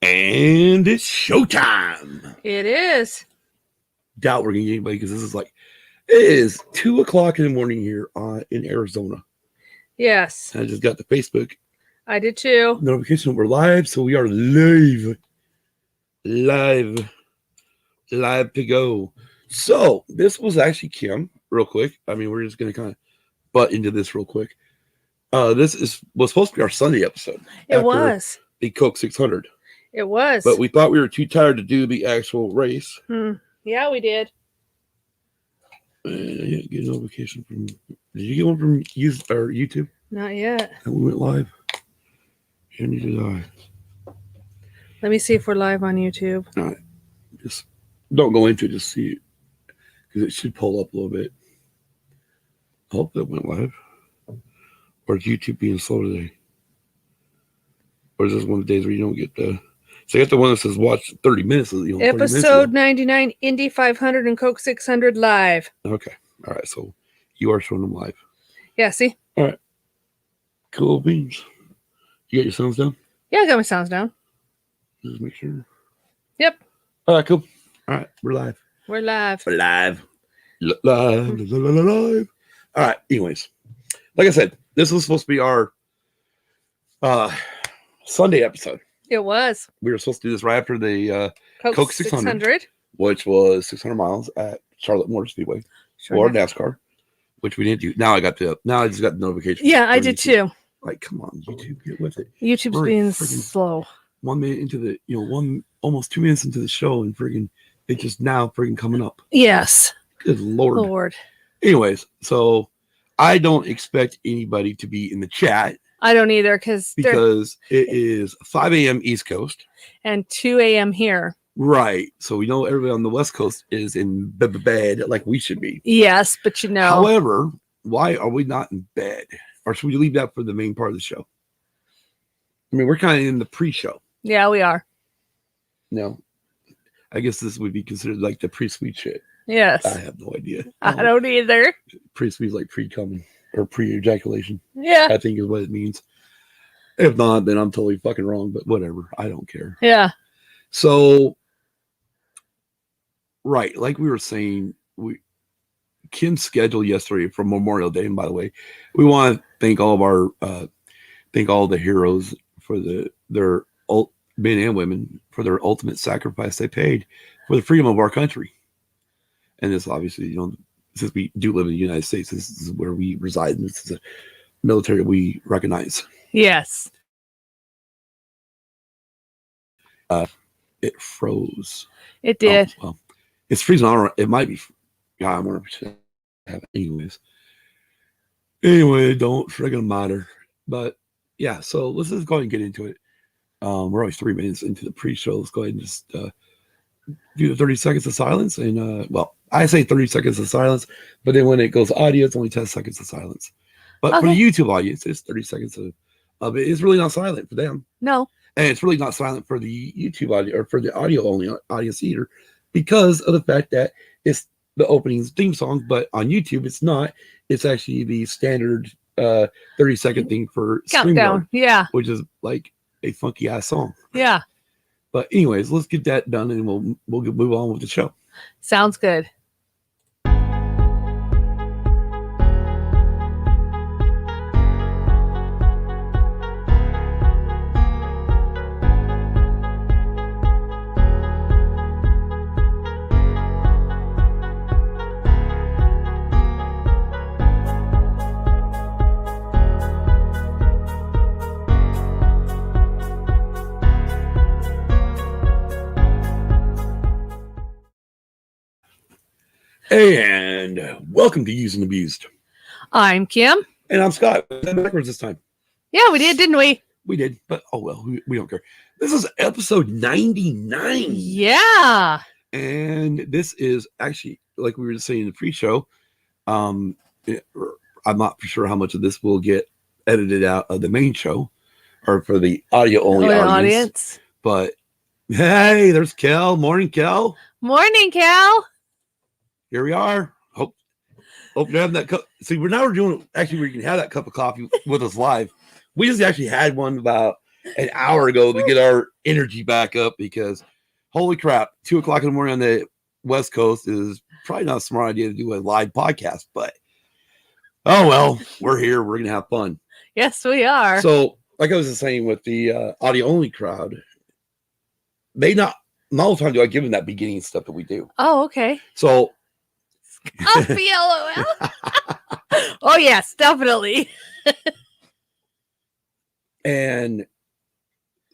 And it's showtime. It is. Doubt we're going to get anybody because this is like, it is 2 o'clock in the morning here in Arizona. Yes. And I just got the Facebook I did too. notification that we're live. So we are live to go. So this was actually Kim, real quick. I mean, we're just going to kind of butt into this real quick. This was supposed to be our Sunday episode. It was. The Coke 600. It was. But we thought we were too tired to do the actual race. Yeah, we did. I didn't get a notification from. Did you get one from YouTube? Not yet. And we went live. And neither did I. Let me see if we're live on YouTube. All right. Just don't go into it. Just see it. Because it should pull up a little bit. I hope that went live. Or is YouTube being slow today? Or is this one of the days where you don't get the... So you got the one that says watch 30 minutes. Episode 99, Indy 500 and Coke 600 live. Okay. All right. So you are showing them live. Yeah, see? All right. Cool beans. You got your sounds down? Yeah, I got my sounds down. Just make sure. Yep. All right, cool. All right. We're live. We're live. We're live. Live. All right. Anyways, like I said, this was supposed to be our Sunday episode. It was. We were supposed to do this right after the Coke 600, which was 600 miles at Charlotte Motor Speedway or NASCAR, which we didn't do. Now I just got the notification. Yeah, I did too. Like, come on, YouTube, get with it. YouTube's being slow. 1 minute into the, almost 2 minutes into the show, and friggin' it's just now friggin' coming up. Yes. Good Lord. Anyways, so I don't expect anybody to be in the chat. I don't either because it is 5 a.m. East Coast and 2 a.m. here. Right. So we know everybody on the West Coast is in bed like we should be. Yes, but However, why are we not in bed? Or should we leave that for the main part of the show? I mean, we're kind of in the pre-show. Yeah, we are. No. I guess this would be considered like the pre-sweet shit. Yes. I have no idea. I don't either. Pre-sweet is like pre-coming. Or pre-ejaculation. Yeah. I think is what it means. If not, then I'm totally fucking wrong, but whatever. I don't care. Yeah. So, right, like we were saying, Kim's schedule yesterday for Memorial Day, and by the way, we want to thank all of our the heroes for their men and women for their ultimate sacrifice they paid for the freedom of our country. And this obviously, since we do live in the United States, this is where we reside, and this is a military we recognize. Yes. It froze. It did. Well, it's freezing. It might be. Yeah, I'm 100% have it anyways. Anyway, don't friggin' matter. But yeah, so let's just go ahead and get into it. We're only 3 minutes into the pre-show. Let's go ahead and just do the 30 seconds of silence. And I say 30 seconds of silence, but then when it goes audio, it's only 10 seconds of silence. But for the YouTube audience, it's 30 seconds of it. It's really not silent for them. No. And it's really not silent for the YouTube audio or for the audio only audience either, because of the fact that it's the opening theme song. But on YouTube, it's not. It's actually the standard 30-second thing for countdown. Yeah. Which is like a funky ass song. Yeah. But anyways, let's get that done and we'll move on with the show. Sounds good. And welcome to Used and Abused. I'm Kim. And I'm Scott. Backwards this time. Yeah, we did, didn't we? We did, but oh well, we don't care. This is episode 99. Yeah. And this is actually, like we were saying in the pre-show, I'm not for sure how much of this will get edited out of the main show or for the audio only audience. But hey, there's Kel. Morning, Kel. Morning, Kel. Here we are. Hope you're having that cup. See, we're can have that cup of coffee with us live. We just actually had one about an hour ago to get our energy back up because holy crap, 2 o'clock in the morning on the West Coast is probably not a smart idea to do a live podcast, but oh well, we're here. We're going to have fun. Yes, we are. So, like I was just saying with the audio only crowd, not all the time do I give them that beginning stuff that we do. Oh, okay. So, LOL. Oh, yes, definitely. And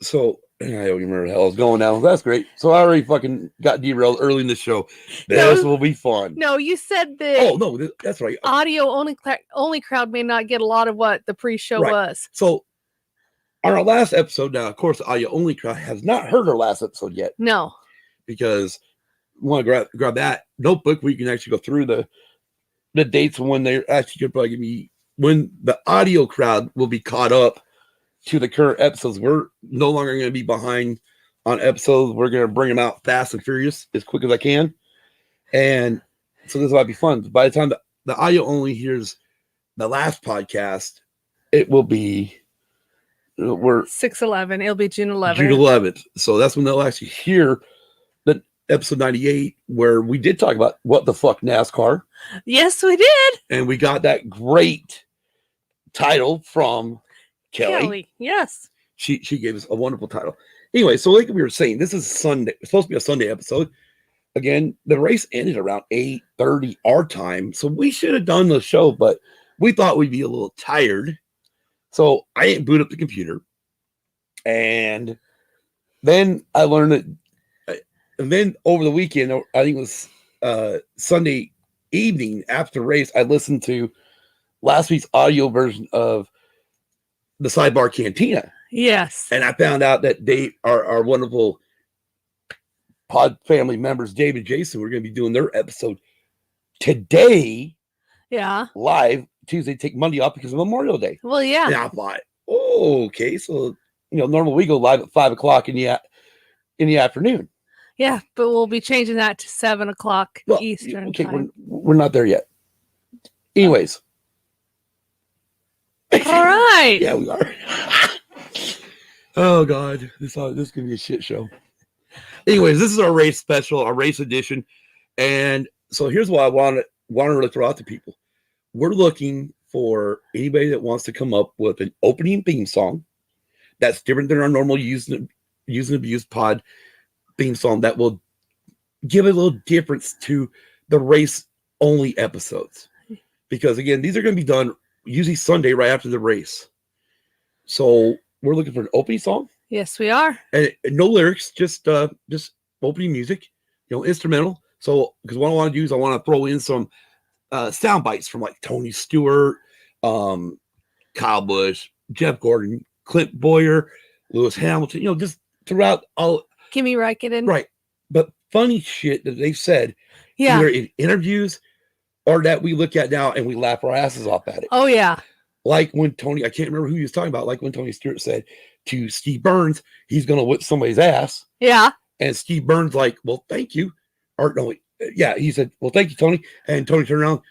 so, I don't even remember how I was going now. That's great. So, I already fucking got derailed early in the show. This will be fun. No, you said that. Oh, no, that's right. Audio only crowd may not get a lot of what the pre-show was. So, on our last episode, now, of course, the audio only crowd has not heard our last episode yet. No. Because we want to grab that notebook where you can actually go through the dates when they're actually going to probably be when the audio crowd will be caught up to the current episodes. We're no longer going to be behind on episodes. We're going to bring them out fast and furious as quick as I can. And so this might be fun. By the time the audio only hears the last podcast, it will be we're 6/11. It'll be June 11th. June 11th. So that's when they'll actually hear the episode 98 where we did talk about what the fuck NASCAR. Yes, we did. And we got that great title from Kelly. Yes. She gave us a wonderful title. Anyway, so like we were saying, this is Sunday. It's supposed to be a Sunday episode. Again, the race ended around 8:30 our time. So we should have done the show, but we thought we'd be a little tired. So I didn't boot up the computer. And then I learned that, and then over the weekend, I think it was Sunday evening after the race, I listened to last week's audio version of the Sidebar Cantina. Yes. And I found out that they are our wonderful pod family members, Dave and Jason, we're going to be doing their episode today. Yeah. Live. Tuesday, take Monday off because of Memorial Day. Well, yeah. And I thought, oh, okay. So, normally we go live at 5 o'clock in the afternoon. Yeah, but we'll be changing that to 7 o'clock Eastern. Okay, time. we're not there yet. Anyways. All right. Yeah, we are. Oh, God. This is going to be a shit show. Anyways, this is our race special, our race edition. And so here's what I want to really throw out to people. We're looking for anybody that wants to come up with an opening theme song that's different than our normal use and abuse pod theme song that will give a little difference to the race only episodes. Because again, these are going to be done usually Sunday right after the race. So we're looking for an opening song. Yes, we are. And no lyrics, just opening music, instrumental. So because what I want to do is I want to throw in some sound bites from like Tony Stewart, Kyle Busch, Jeff Gordon, Clint Boyer, Lewis Hamilton, just throughout all. Kimi Räikkönen. Right. But funny shit that they've said either in interviews or that we look at now and we laugh our asses off at it. Oh, yeah. Like when I can't remember who he was talking about, like when Tony Stewart said to Steve Burns, he's going to whip somebody's ass. Yeah. And Steve Burns like, well, thank you. Or no, yeah, he said, well, thank you, Tony. And Tony turned around,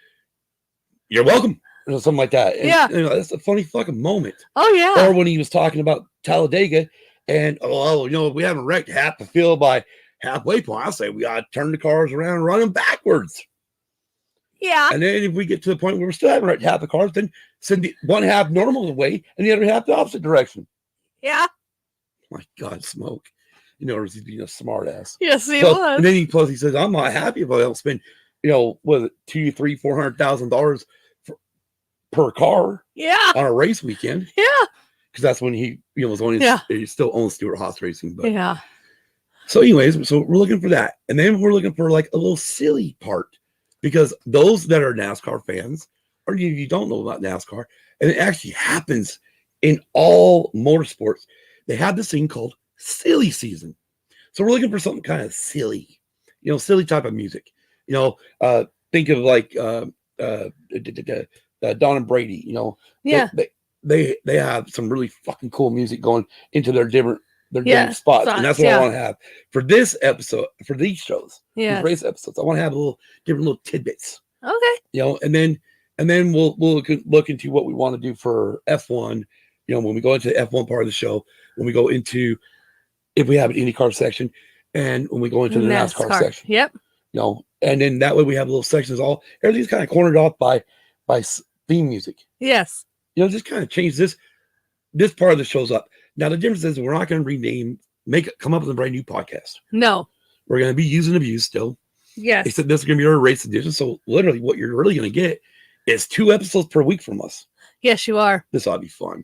you're welcome. Something like that. And, yeah. That's a funny fucking moment. Oh, yeah. Or when he was talking about Talladega and, we haven't wrecked half the field by halfway point. I say we got to turn the cars around and run them backwards. Yeah. And then if we get to the point where we're still having wrecked half the cars, then send the one half normal way and the other half the opposite direction. Yeah. My God, Smoke. He's being a smart ass. Yes, he was. And then he says, I'm not happy if I don't spend, was it $200,000, $300,000, $400,000 per car. Yeah. On a race weekend. Yeah. Because that's when he, was owning, he still owns Stewart Haas Racing. But yeah. So anyways, so we're looking for that. And then we're looking for like a little silly part. Because those that are NASCAR fans, or you don't know about NASCAR, and it actually happens in all motorsports, they have this thing called silly season. So we're looking for something kind of silly, silly type of music. Think of like Don and Brady, Yeah. They have some really fucking cool music going into their different spots. And that's what I want to have for this episode, for these shows, these race episodes. I want to have different little tidbits. Okay. And then we'll look into what we want to do for F1, when we go into the F1 part of the show, when we go into, if we have an Indy Car section, and when we go into the NASCAR section. Yep. And then that way we have little sections. Everything's kind of cornered off by theme music. Yes. Just kind of change this part of the show's up. Now the difference is we're not going to rename, come up with a brand new podcast. No. We're going to be using abuse still. Yes. Except this is going to be our race edition. So literally what you're really going to get is 2 episodes per week from us. Yes, you are. This ought to be fun.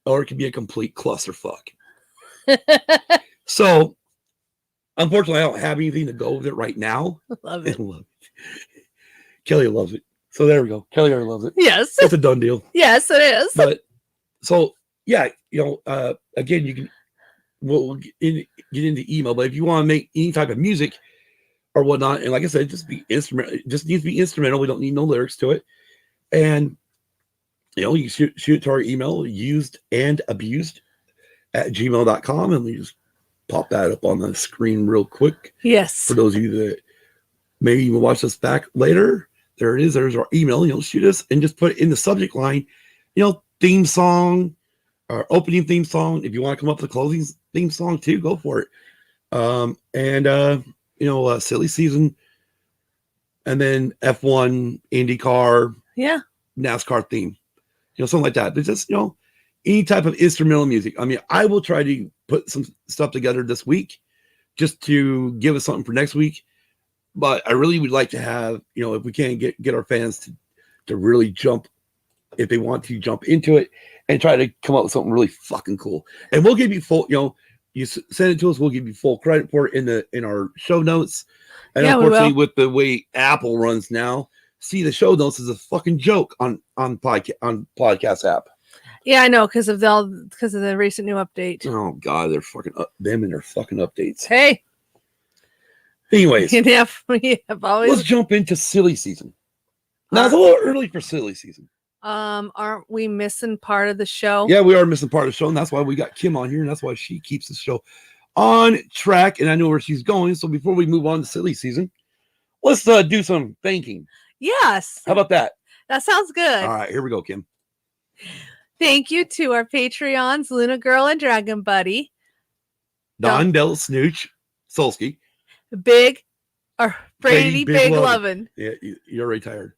Or it could be a complete clusterfuck. So, unfortunately, I don't have anything to go with it right now. Love it. Kelly loves it. So there we go. Kelly already loves it. Yes. It's a done deal. Yes, it is. But, so, yeah, again, we'll get into email, but if you want to make any type of music or whatnot, and like I said, just needs to be instrumental. We don't need no lyrics to it. And, you shoot it to our email, usedandabused@gmail.com, and we just pop that up on the screen real quick. Yes. For those of you that maybe even watch us back later, there it is. There's our email. Shoot us and just put it in the subject line, theme song or opening theme song. If you want to come up with a closing theme song too, go for it. Silly season, and then F1, IndyCar, NASCAR theme, something like that. But just, any type of instrumental music. I mean, I will try to put some stuff together this week just to give us something for next week. But I really would like to have, if we can get our fans to really jump, if they want to jump into it and try to come up with something really fucking cool. And we'll give you full, you send it to us, we'll give you full credit for it in our show notes. And unfortunately, with the way Apple runs now, see, the show notes is a fucking joke on podcast app. Yeah, I know, because of the recent new update. Oh God, they're fucking them and their fucking updates. Hey. Anyways, let's jump into silly season. Now it's a little early for silly season. Aren't we missing part of the show? Yeah, we are missing part of the show, and that's why we got Kim on here, and that's why she keeps the show on track. And I know where she's going. So before we move on to silly season, let's do some thanking. Yes. How about that? That sounds good. All right, here we go, Kim. Thank you to our Patreons, Luna Girl and Dragon Buddy, Don Del Snooch Solsky, Brady Big Lovin'. Yeah, you're already tired.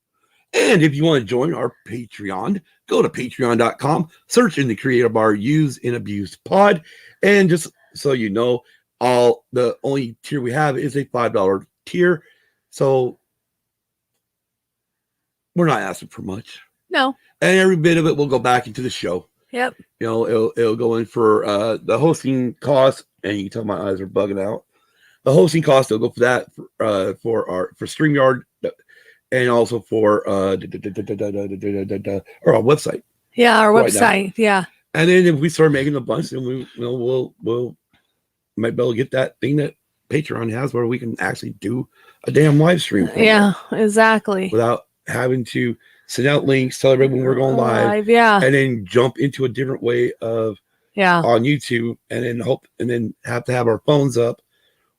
And if you want to join our Patreon, go to patreon.com, search in the creative bar, Used and Abused Pod. And just so you know, the only tier we have is a $5 tier. So we're not asking for much. No. And every bit of it will go back into the show. Yep. It'll go in for the hosting cost, and you can tell my eyes are bugging out. The hosting cost, it'll go for that for StreamYard, and also for our website. Yeah, our website. Yeah. And then if we start making a bunch, then we'll might be able to get that thing that Patreon has where we can actually do a damn live stream. Yeah, exactly. Without having to send out links, tell everyone when we're going live, yeah, and then jump into a different way of on YouTube, and then have to have our phones up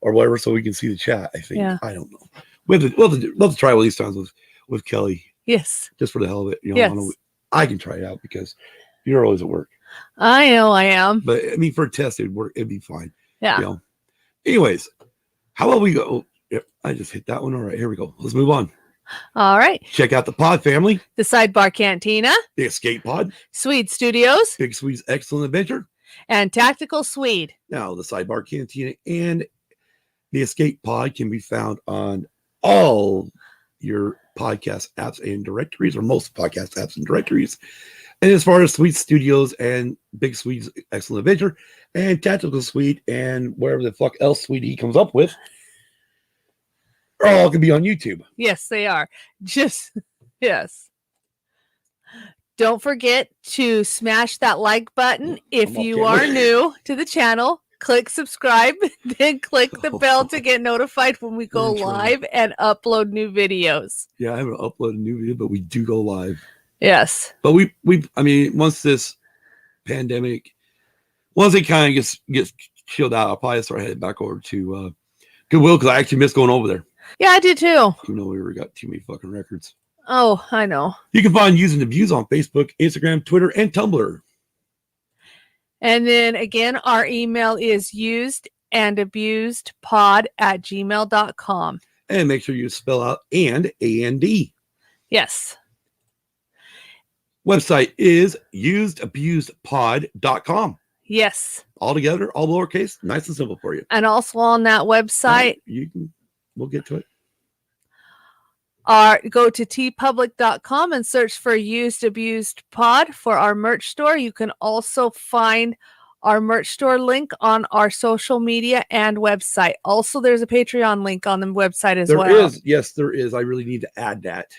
or whatever so we can see the chat. I think I don't know. We'll have to try one of these times with Kelly. Yes, just for the hell of it. Yes. I can try it out because you're always at work. I know I am, but I mean for a test it'd be fine. Yeah. Anyways, how about we go? Yep, I just hit that one. All right, here we go. Let's move on. All right. Check out the pod family. The Sidebar Cantina. The Escape Pod. Swede Studios. Big Swede's Excellent Adventure. And Tactical Swede. Now, the Sidebar Cantina and the Escape Pod can be found on all your podcast apps and directories, or most podcast apps and directories. And as far as Swede Studios and Big Swede's Excellent Adventure and Tactical Swede and whatever the fuck else Swede he comes up with, all can be on YouTube. Yes, they are. Yes. Don't forget to smash that like button if you are new to the channel. Click subscribe, then click the bell to get notified when we go live and upload new videos. Yeah, I haven't uploaded a new video, but we do go live. Yes. But I mean, once this pandemic, once it kind of gets chilled out, I'll probably start heading back over to Goodwill because I actually miss going over there. Yeah, I do too. You know, we got too many fucking records. Oh, I know. You can find Using the Views on Facebook, Instagram, Twitter, and Tumblr. And then again, our email is usedandabusedpod@gmail.com. And make sure you spell out and Yes. Website is usedabusedpod.com. Yes. All together, all lowercase, nice and simple for you. And also on that website, We'll get to it. Go to tpublic.com and search for Used Abused Pod for our merch store. You can also find our merch store link on our social media and website. Also, there's a Patreon link on the website as well. There is. Yes, there is. I really need to add that.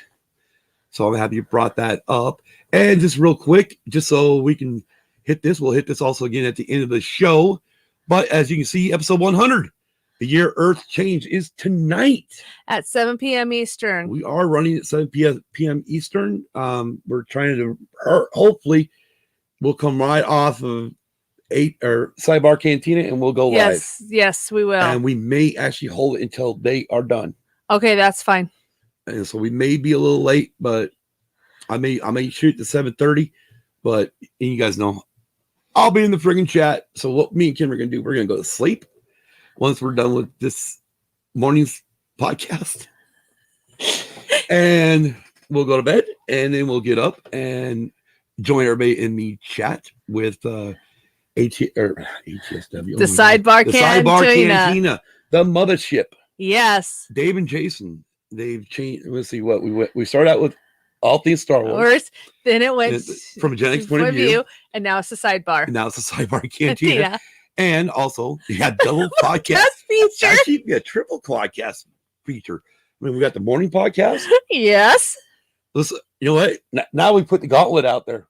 So I'm happy you brought that up. And just real quick, just so we can hit this, we'll hit this also again at the end of the show. But as you can see, episode 100, the year Earth change, is tonight at 7 p.m. Eastern. We are running at 7 p.m. Eastern. We're trying to, hopefully, we'll come right off of 8 or Sidebar Cantina and we'll go live. Yes, we will. And we may actually hold it until they are done. Okay, that's fine. And so we may be a little late, but I may shoot to 7:30. But you guys know, I'll be in the friggin' chat. So what me and Kim are gonna do, we're gonna go to sleep once we're done with this morning's podcast, and we'll go to bed, and then we'll get up and join everybody in the chat with ATSW, the Sidebar Cantina, the mothership. Yes, Dave and Jason. They've changed. Let's see what we started out with. All things Star Wars. Then it went from a Gen X point of view, and now it's the Sidebar. And now it's the Sidebar Cantina. And also, you had double podcast feature. Actually, we got triple podcast feature. I mean, we got the morning podcast. Yes. Listen, you know what? Now we put the gauntlet out there.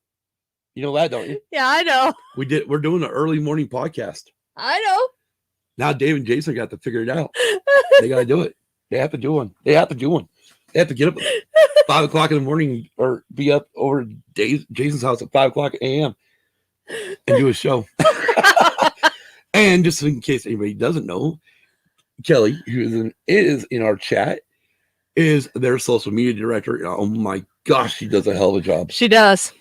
You know that, don't you? Yeah, I know. We're doing an early morning podcast. I know. Now Dave and Jason got to figure it out. They got to do it. They have to do one. They have to get up at 5 o'clock in the morning or be up over Jason's house at 5 o'clock a.m. and do a show. And just in case anybody doesn't know, Kelly, who is in our chat, is their social media director. Oh my gosh, she does a hell of a job. She does.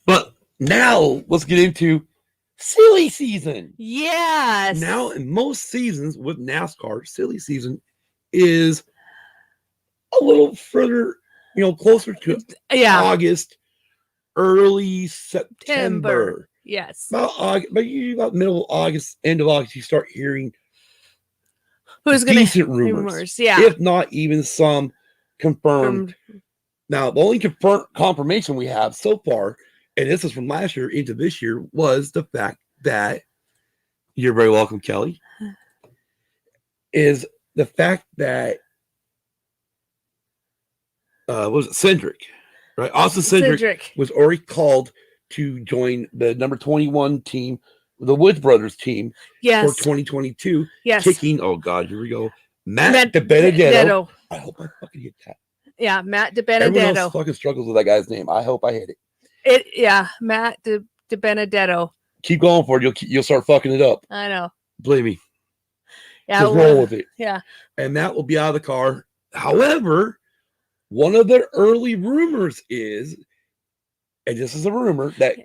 But now let's get into silly season. Yes. Now, in most seasons with NASCAR, silly season is a little further, closer to August, early September. Yes. But usually about middle of August, end of August, you start hearing who's going decent rumors. Yeah. If not even some confirmed. Now, the only confirmation we have so far, and this is from last year into this year, was the fact that, you're very welcome, Kelly, is the fact that, was it Cindric, right? Austin Cindric was already called to join the number 21 team, the Woods Brothers team, for 2022. Yes. Kicking, oh God, here we go. Matt DiBenedetto. I hope I fucking hit that. Yeah, Matt DiBenedetto. Everyone else fucking struggles with that guy's name. I hope I hit it. Matt DiBenedetto. Keep going for it. You'll start fucking it up. I know. Believe me. Yeah. Just roll with it. Yeah. And Matt will be out of the car. However, one of the early rumors is, and this is a rumor, that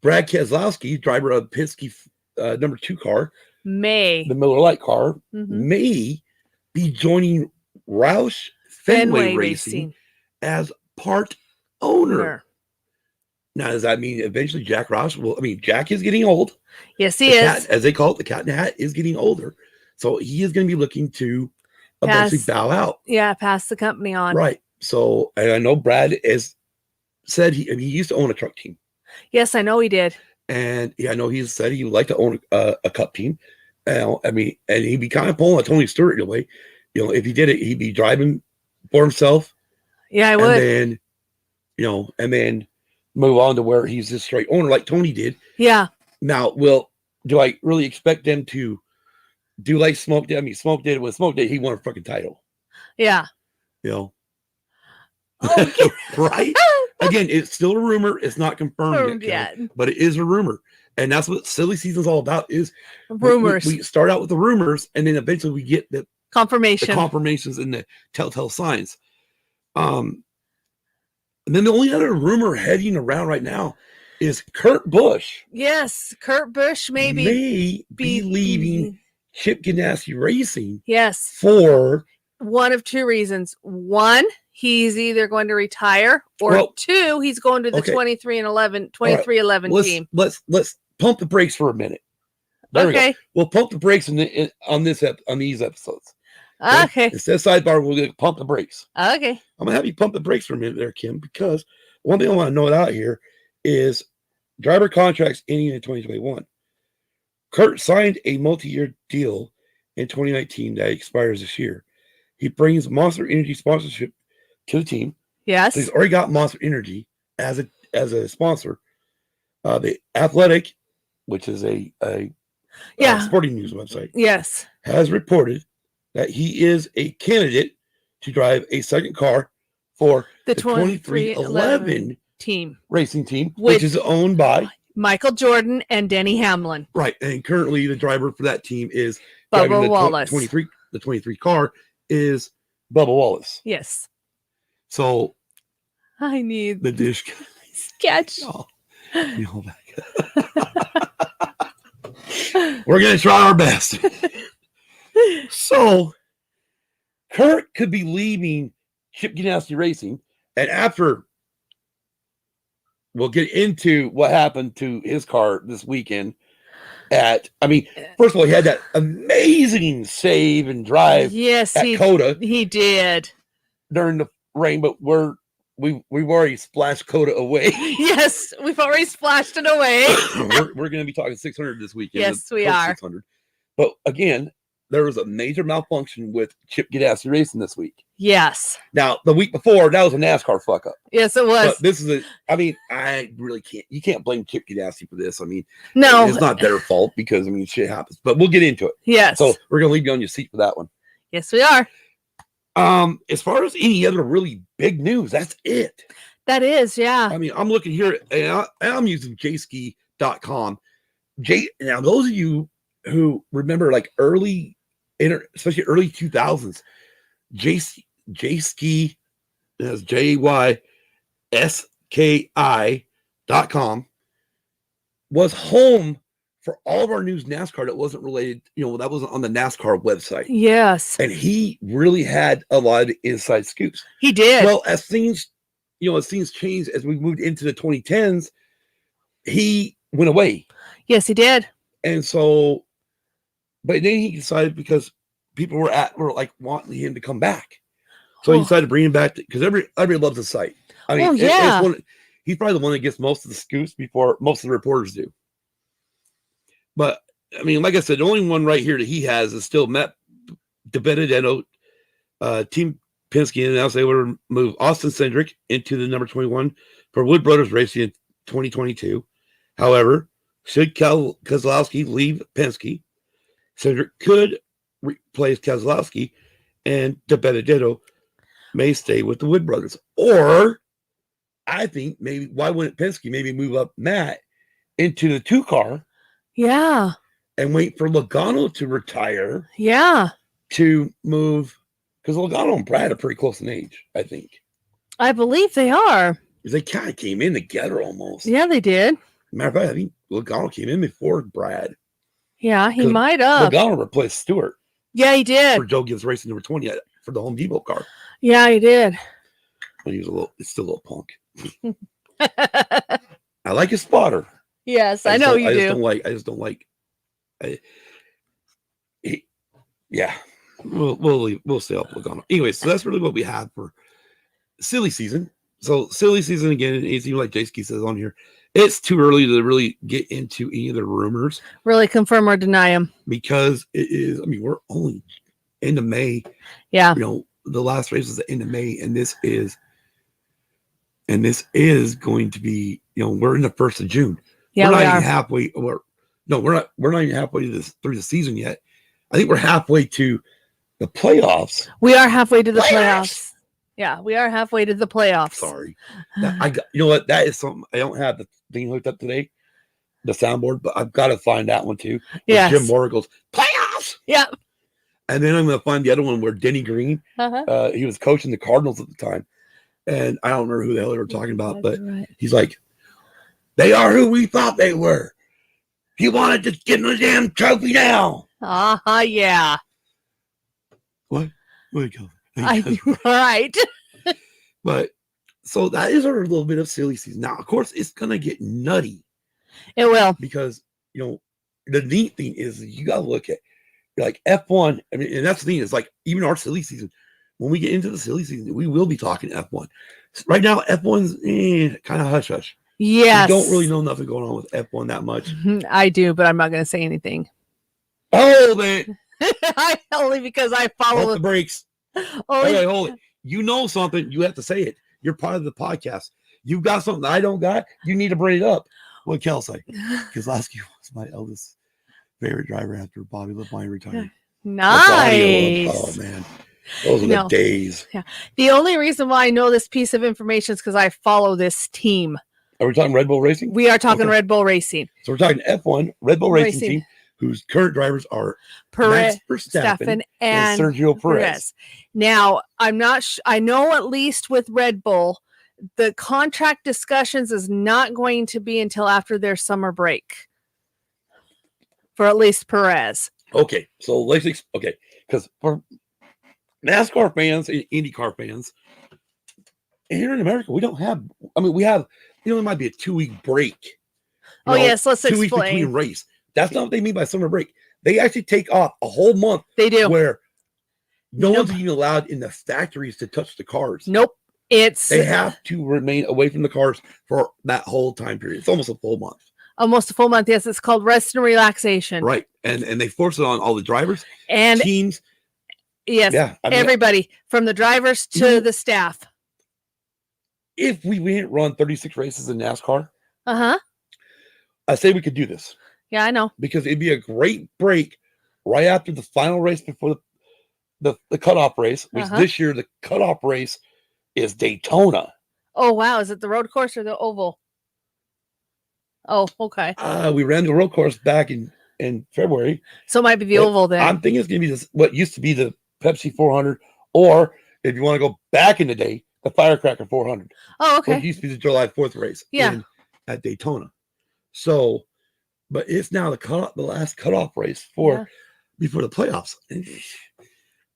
Brad Keselowski, driver of Penske number 2 car, the Miller Lite car, may be joining Roush Fenway Racing as part owner. Now, does that mean eventually Jack Roush will? I mean, Jack is getting old. Yes, he is. Cat, as they call it, the cat in the hat is getting older. So he is going to be looking to eventually bow out. Yeah, pass the company on. Right. So, and I know Brad has said he used to own a truck team. Yes, I know he did. And I know he said he would like to own a cup team. I mean, and he'd be kind of pulling a Tony Stewart in a way. If he did it, he'd be driving for himself. Yeah, I would. And then, and then move on to where he's just straight owner like Tony did. Yeah. Now, do I really expect them to do like Smoke did? I mean, Smoke did it when Smoke did. He won a freaking title. Yeah. Okay. Right? Again, it's still a rumor. It's not confirmed yet, but it is a rumor. And that's what silly season's all about, is rumors. We start out with the rumors, and then eventually we get the confirmation. The confirmations and the telltale signs. And then the only other rumor heading around right now is Kurt Busch. Yes, Kurt Busch may be leaving Chip Ganassi Racing. Yes. For one of two reasons. One, he's either going to retire, or two, he's going to the 23-11 team. Let's pump the brakes for a minute. There we go. We'll pump the brakes on these episodes. Okay. Instead of sidebar, we'll pump the brakes. Okay. I'm gonna have you pump the brakes for a minute there, Kim, because one thing I want to note out here is driver contracts ending in 2021. Kurt signed a multi-year deal in 2019 that expires this year. He brings Monster Energy sponsorship to the team. Yes. So he's already got Monster Energy as a sponsor. The Athletic, which is a sporting news website, yes, has reported that he is a candidate to drive a second car for the 23-11 racing team, which is owned by Michael Jordan and Denny Hamlin. Right, and currently the driver for that team is Bubba Wallace. The 23 car is Bubba Wallace. Yes. So I need the dish sketch. Oh, we're gonna try our best. So Kurt could be leaving Chip Ganassi Racing, and after we'll get into what happened to his car this weekend. First of all, he had that amazing save and drive. Yes, at Coda. He did during the rain, but we've already splashed Coda away. Yes, we've already splashed it away. we're going to be talking 600 this weekend. Yes, we are. 600. But again, there was a major malfunction with Chip Ganassi Racing this week. Yes. Now, the week before, that was a NASCAR fuck up. Yes, it was. But this is I really can't. You can't blame Chip Ganassi for this. No, it's not their fault because shit happens. But we'll get into it. Yes. So we're gonna leave you on your seat for that one. Yes, we are. As far as any other really big news, that's it. That is, yeah. I'm looking here, and I'm using jski.com. Now, those of you who remember especially early 2000s, jski, that's JYSKI.com, was home for all of our news NASCAR that wasn't related, that wasn't on the NASCAR website. Yes. And he really had a lot of inside scoops. He did. Well, as things changed, as we moved into the 2010s, he went away. Yes, he did. And so, but then he decided, because people were like wanting him to come back. So he decided to bring him back because everybody loves the site. He's probably the one that gets most of the scoops before most of the reporters do. But like I said, the only one right here that he has is still Matt DiBenedetto, Team Penske, and announced they would move Austin Cindric into the number 21 for Wood Brothers Racing in 2022. However, should Keselowski leave Penske, Cindric could replace Keselowski, and DiBenedetto may stay with the Wood Brothers. Or I think maybe, why wouldn't Penske maybe move up Matt into the 2-car? Yeah. And wait for Logano to retire. Yeah. To move, because Logano and Brad are pretty close in age, I think. I believe they are. They kind of came in together almost. Yeah, they did. Matter of fact, I think Logano came in before Brad. Yeah, he might have. Logano replaced Stewart. Yeah, he did. For Joe Gibbs Racing number 20 for the Home Depot car. Yeah, he did. But he was still a little punk. I like his spotter. Yes, I know you do. I just don't like. Yeah, we'll stay up Logano. Anyway, so that's really what we have for silly season. So silly season again, it's even like J-Ski says on here, it's too early to really get into any of the rumors. Really confirm or deny them. Because it is, we're only end of May. Yeah. The last race was the end of May, and this is going to be, we're in the 1st of June. Yeah, we're not even halfway. We're not even halfway through the season yet. I think we're halfway to the playoffs. We are halfway to the playoffs. Yeah, we are halfway to the playoffs. Sorry, you know what? That is something I don't have the thing hooked up today, the soundboard, but I've got to find that one too. Yeah, Jim Moore goes playoffs. Yep. And then I'm going to find the other one where Denny Green, he was coaching the Cardinals at the time, And I don't remember who the hell they were talking about, but Right. he's like, they are who we thought they were. You want to just get the damn trophy now. Yeah. What? What? Right. But so that is our little bit of silly season. Now, of course, it's going to get nutty. It will. Because, the neat thing is you got to look at like F1. I mean, and that's the thing is like even our silly season, when we get into the silly season, we will be talking F1. Right now, F1's kind of hush hush. Yes. We don't really know nothing going on with F1 that much. I do, but I'm not going to say anything. Hold it. Only because I follow Hold the brakes. Only... Okay, hold it. You know something, you have to say it. You're part of the podcast. You got something I don't got, you need to bring it up. What Kel say? Keselowski was my eldest favorite driver after Bobby LeBlanc retired. Nice. Oh man, those are the days. Yeah. The only reason why I know this piece of information is because I follow this team. Are we talking Red Bull Racing? We are talking Red Bull Racing. So we're talking F1 Red Bull Racing team, whose current drivers are Max Verstappen and Sergio Perez. Now, I'm not. I know at least with Red Bull, the contract discussions is not going to be until after their summer break. For at least Perez. Okay, so let's because for NASCAR fans and Indy Car fans, here in America, we don't have. I mean, we have. It might be a 2-week break. Yes, let's 2 weeks explain. between race. That's not what they mean by summer break. They actually take off a whole month. They do. Where no one's even allowed in the factories to touch the cars. Nope. They have to remain away from the cars for that whole time period. It's almost a full month. Almost a full month. Yes, it's called rest and relaxation. Right. And they force it on all the drivers and teams. Yes. Yeah, everybody from the drivers to the staff. If we didn't run 36 races in NASCAR, I say we could do this. Yeah, I know. Because it'd be a great break right after the final race before the cutoff race, which this year the cutoff race is Daytona. Oh, wow. Is it the road course or the oval? Oh, okay. We ran the road course back in February. So it might be the oval then. I'm thinking it's going to be what used to be the Pepsi 400, or if you want to go back in the day, the Firecracker 400. Oh, okay. It used to be the July 4th race at Daytona. So, but it's now the last cutoff race before the playoffs. And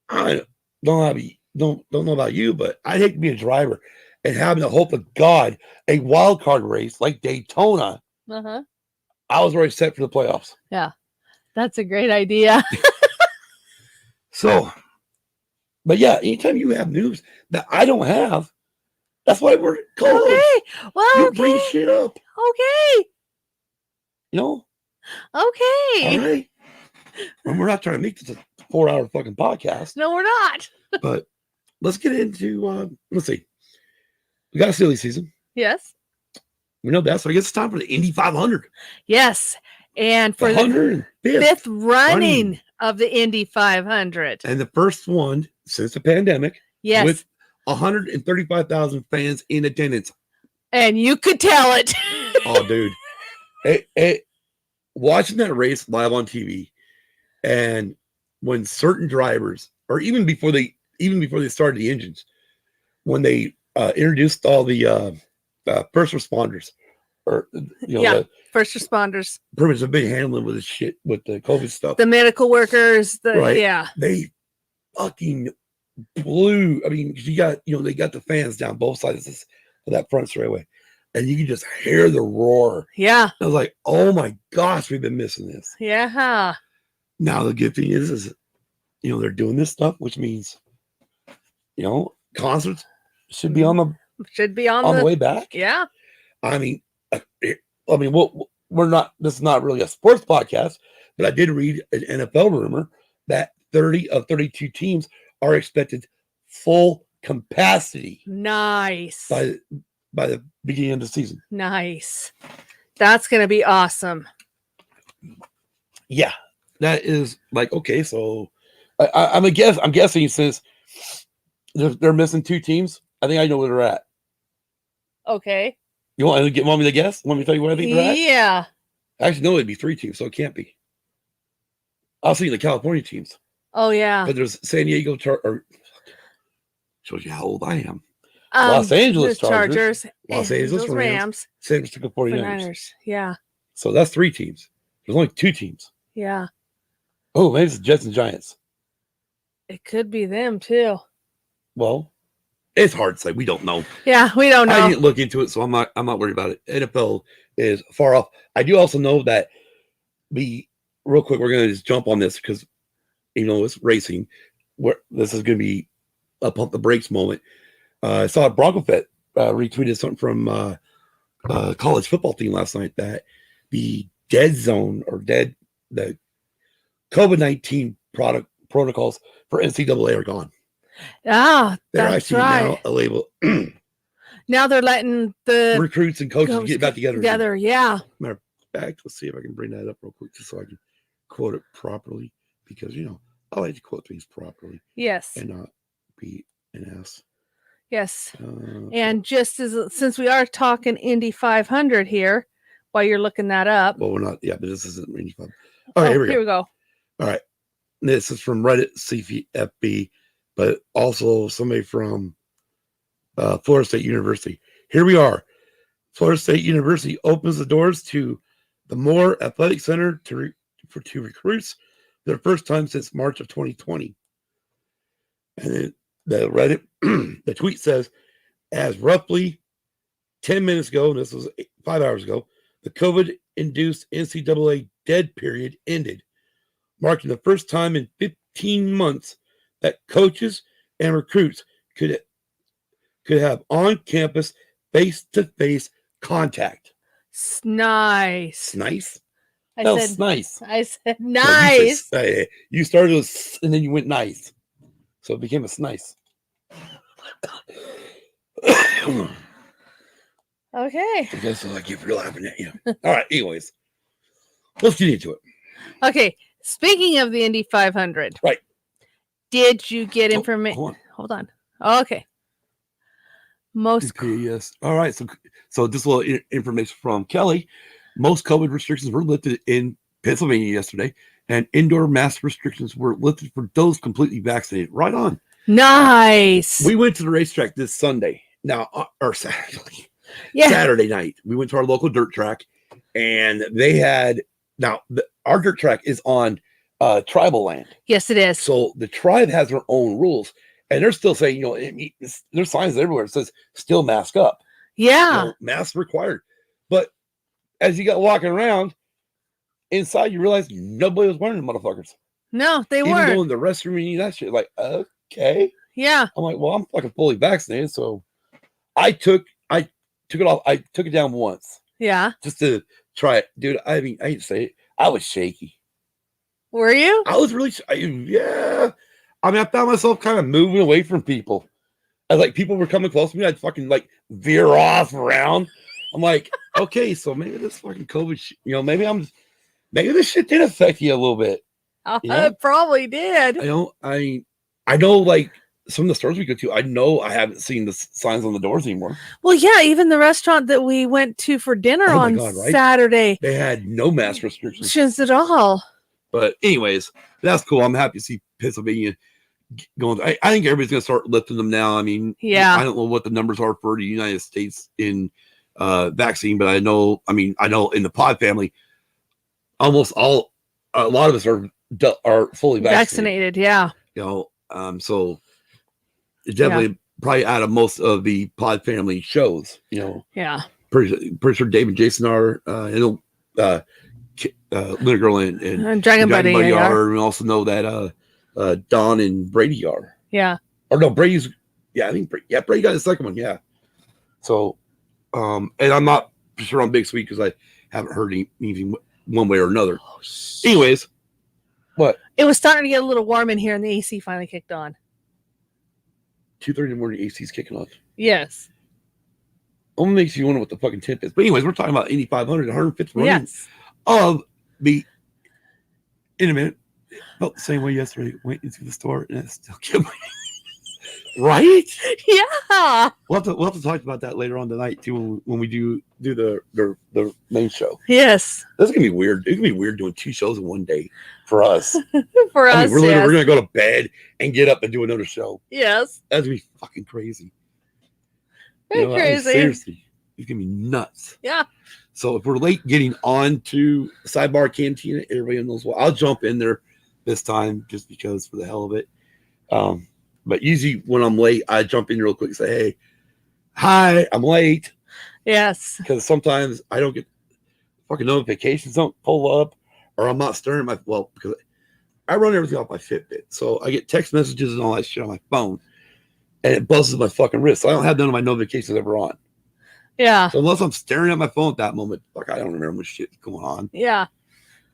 I don't know about you, but I'd hate to be a driver and having the hope of God a wild card race like Daytona. I was already set for the playoffs. Yeah, that's a great idea. So, but yeah, anytime you have news that I don't have, that's why we're close. Okay, well, you bring shit up. Okay. Okay. All right. And we're not trying to make this a 4-hour fucking podcast. No, we're not. But let's get into, let's see. We got a silly season. Yes. We know that. So I guess it's time for the Indy 500. Yes. And for the 105th running of the Indy 500. And the first one since the pandemic. Yes. With 135,000 fans in attendance. And you could tell it. Oh, dude. Watching that race live on TV, and when certain drivers, or even before they started the engines, when they introduced all the first responders, or the first responders, pretty much have been handling with the shit with the COVID stuff, the medical workers, they fucking blew. I mean, you got they got the fans down both sides of that front straightaway, and you can just hear the roar. Yeah, I was like, oh my gosh, we've been missing this. Yeah. Now the good thing is they're doing this stuff, which means concerts should be on the way back. Yeah. I mean, we're not. This is not really a sports podcast, but I did read an NFL rumor that 30 of 32 teams are expected full capacity. Nice. By the beginning of the season. Nice. That's gonna be awesome. Yeah, that is like okay. So I'm guessing since they're missing 2 teams, I think I know where they're at. Okay. You want me to guess? Want me to tell you where I think they're at? Yeah. Actually, no, it'd be 3 teams, so it can't be. I'll see the California teams. Oh yeah. But there's San Diego or shows you how old I am. Los Angeles the Chargers, Los Angeles Rams, San Francisco 49ers. Yeah. So that's 3 teams. There's only 2 teams. Yeah. Oh, maybe it's the Jets and Giants. It could be them too. Well, it's hard to say. We don't know. Yeah, we don't know. I didn't look into it, so I'm not worried about it. NFL is far off. I do also know that real quick, we're gonna just jump on this because it's racing. This is gonna be a pump the brakes moment. I saw a Bronco Fet retweeted something from college football team last night that the dead zone or the COVID-19 protocols for NCAA are gone. Ah, They're that's actually right. now a label. Now they're letting the recruits and coaches get back together. Yeah. Matter of fact, let's see if I can bring that up real quick just so I can quote it properly because I like to quote things properly. Yes. And not be an ass. Yes. And just since we are talking Indy 500 here, while you're looking that up. Well, we're not. Yeah, but this isn't Indy 500. All right, here we go. All right. This is from Reddit CFB, but also somebody from Florida State University. Here we are. Florida State University opens the doors to the Moore Athletic Center to recruits for the first time since March of 2020. And then the Reddit, the tweet says, as roughly 10 minutes ago, and this was 5 hours ago, the COVID-induced NCAA dead period ended, marking the first time in 15 months that coaches and recruits could have on-campus face-to-face contact. Nice. Nice? I said nice. I said nice. You started with and then you went nice. So it became a snice. Okay. I guess I keep laughing at you. All right, anyways. Let's get into it. Okay. Speaking of the Indy 500. Right. Did you get information? Hold on. Okay. Yes. All right. So this little information from Kelly. Most COVID restrictions were lifted in Pennsylvania yesterday, and indoor mask restrictions were lifted for those completely vaccinated. Right on. Nice. We went to the racetrack this Sunday. Now, or Saturday. Yeah. Saturday night. We went to our local dirt track, and they had our dirt track is on tribal land. Yes, it is. So the tribe has their own rules. And they're still saying, there's signs everywhere that says still mask up. Yeah. Masks required. But as you got walking around, inside you realize nobody was wearing them motherfuckers. No, they weren't. Even going to the restroom and that shit. Like, okay. Yeah. I'm like, well, I'm fucking fully vaccinated. So I took it off. I took it down once. Yeah. Just to try it. Dude, I mean, I hate to say it. I was shaky. Were you? I was really, yeah. I mean, I found myself kind of moving away from people. As like people were coming close to me, I'd fucking like veer off around. I'm like, okay, so maybe this fucking COVID, maybe this shit did affect you a little bit. It probably did. I know like some of the stores we go to, I know I haven't seen the signs on the doors anymore. Well, yeah, even the restaurant that we went to for dinner on Saturday, they had no mask restrictions at all. But anyways, that's cool. I'm happy to see Pennsylvania going. I think everybody's going to start lifting them now. I mean, yeah, I don't know what the numbers are for the United States in vaccine, but I know in the pod family, a lot of us are fully vaccinated. Yeah. So it's definitely probably out of most of the pod family shows, Yeah. Pretty sure Dave and Jason are, Lunar Girl and Dragon Buddy are. And we also know that Don and Brady are. Yeah. Or no, Brady's. Yeah, I think Brady got the second one. Yeah. So, and I'm not sure on Big Sweet because I haven't heard anything one way or another. Anyways, what? It was starting to get a little warm in here, and the AC finally kicked on. 2:30 in the morning, AC's kicking off. Yes. Only makes you wonder what the fucking temp is. But anyways, we're talking about Indy 500, 105th running. Yes. Of the in a minute felt the same way yesterday. Went into the store and it still killed me. Right? Yeah. We'll have to talk about that later on tonight too when we do the main show. Yes. That's gonna be weird. It's gonna be weird doing 2 shows in one day for us. For us, we're gonna go to bed and get up and do another show. Yes. That'd be fucking crazy. You know, Crazy. seriously, it's gonna be nuts. Yeah. So if we're late getting on to Sidebar Cantina, everybody knows what. I'll jump in there this time just because for the hell of it. But usually when I'm late, I jump in real quick and say, "Hey, hi, I'm late." Yes. Because sometimes I don't get fucking notifications don't pull up, or I'm not staring at my because I run everything off my Fitbit, so I get text messages and all that shit on my phone, and it buzzes my fucking wrist. So I don't have none of my notifications ever on. Yeah. So unless I'm staring at my phone at that moment, like I don't remember what shit's going on. Yeah.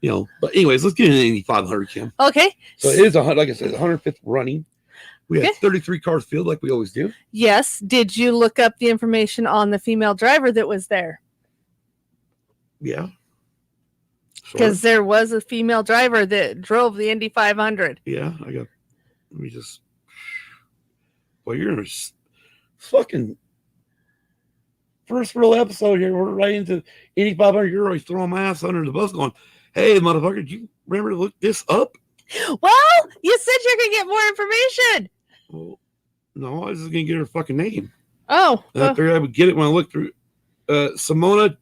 You know. But anyways, let's get into Indy 500, Kim. Okay. So it is like I said, 105th running. We had 33 cars filled like we always do. Yes. Did you look up the information on the female driver that was there? Yeah. Because there was a female driver that drove the Indy 500. Yeah, I got. Let me just. Well, you're in a fucking first real episode here. We're right into Indy 500. You're always throwing my ass under the bus, going, "Hey, motherfucker, do you remember to look this up?" Well, you said you're gonna get more information. Well, no, I was just gonna get her fucking name. Oh, And I figured I would get it when I looked through. Simona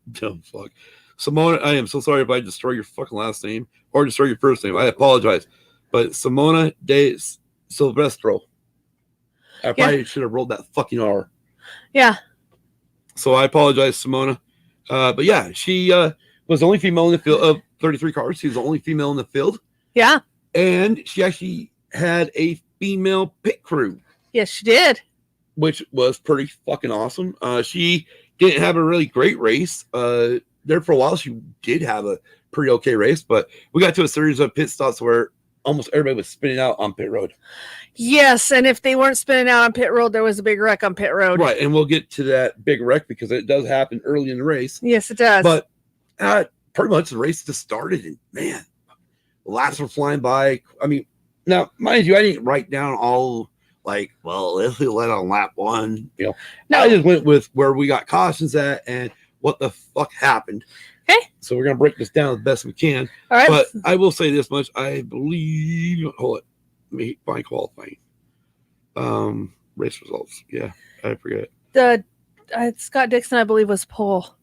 dumb fuck. Simona, I am so sorry if I destroy your fucking last name or destroy your first name. I apologize. But Simona de Silvestro. I probably should have rolled that fucking R. Yeah. So I apologize, Simona. But yeah, she was the only female in the field of 33 cars. She was the only female in the field. Yeah. And she actually had a female pit crew. Yes, she did. Which was pretty fucking awesome. She didn't have a really great race. There for a while, she did have a pretty okay race, but we got to a series of pit stops where almost everybody was spinning out on pit road. Yes, and if they weren't spinning out on pit road, there was a big wreck on pit road. Right, and we'll get to that big wreck because it does happen early in the race. Yes, it does. But pretty much the race just started, and man, the laps were flying by. I mean, now, mind you, I didn't write down all like, well, let's let on lap one. You know, no. I just went with where we got cautions at and what the fuck happened. Okay. So we're gonna break this down as best we can. All right. But I will say this much: I believe. Hold it. Let me find qualifying. Race results. Yeah, I forget. Scott Dixon, I believe, was pole.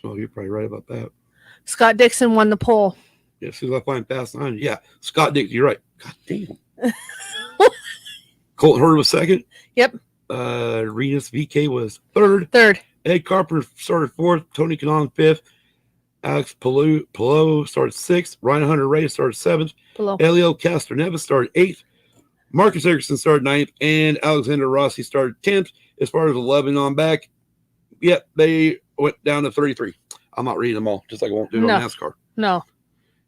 Oh, you're probably right about that. Scott Dixon won the pole. Yeah, as soon as I find Fast 9, yeah, Scott Dixon. You're right. God damn. Colton Hurd was second. Yep. Renus VK was third. Ed Carpenter started fourth. Tony Kanaan fifth. Alex Palou started sixth. Ryan Hunter Ray started seventh. Elio Castroneva started eighth. Marcus Erickson started ninth. And Alexander Rossi started 10th. As far as 11 on back, yep, they went down to 33. I'm not reading them all, just like I won't do it on NASCAR. No.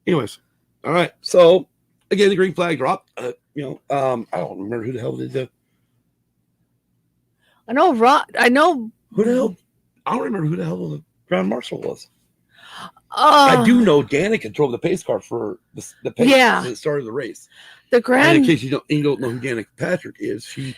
Anyways, all right. So, again, the green flag dropped. I don't remember who the hell did that. I know who the hell. I don't remember who the hell the ground marshal was. I do know Danica drove the pace car for the pace at the start of the race. The grand. And in case you don't know who Danica Patrick is, she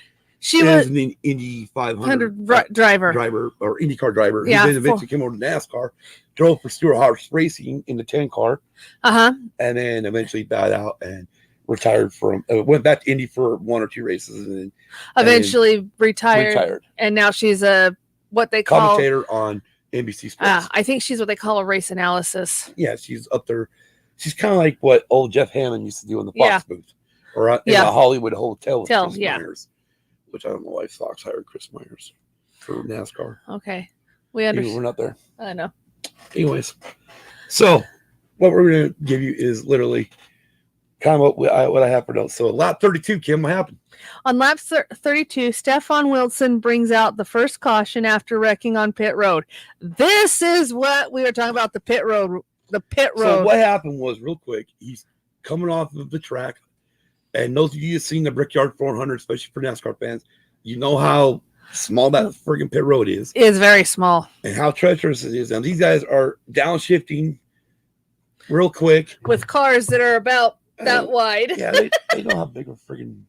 was an Indy 500 driver or IndyCar driver. Who then eventually came over to NASCAR, drove for Stuart Haas Racing in the 10 car. And then eventually bowed out and retired from. Went back to Indy for one or two races, and then eventually retired. And now she's what they call commentator on NBC Sports. I think she's what they call a race analysis. Yeah, she's up there. She's kind of like what old Jeff Hammond used to do in the Fox booth, or in the Hollywood Hotel with Chris Myers, which I don't know why Fox hired Chris Myers for NASCAR. Okay, we understand. We're not there. I know. Anyways, so what we're going to give you is literally kind of what I have for notes. So lap 32, Kim, what happened? On lap 32, Stefan Wilson brings out the first caution after wrecking on pit road. This is what we were talking about, the pit road. So what happened was, real quick, he's coming off of the track, and those of you who've seen the Brickyard 400, especially for NASCAR fans, you know how small that friggin' pit road is. It is very small. And how treacherous it is. And these guys are downshifting real quick. With cars that are about that wide. Yeah, they know how big a friggin'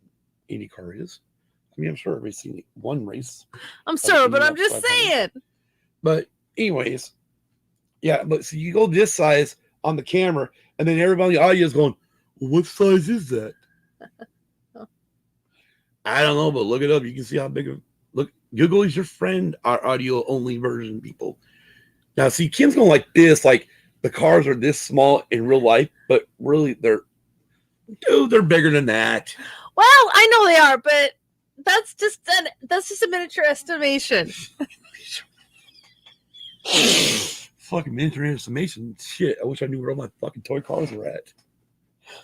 Indy car is. I mean, I'm sure everybody's seen one race. I'm sure, but I'm just saying. But anyways, yeah, but so you go this size on the camera, and then everybody in the audio is going, well, what size is that? I don't know, but look it up. You can see how big of look. Google is your friend, our audio only version people. Now, see, Kim's going like this, like the cars are this small in real life, but really they're bigger than that. Well, I know they are, but that's just a miniature estimation. Fucking miniature estimation. Shit, I wish I knew where all my fucking toy cars were at.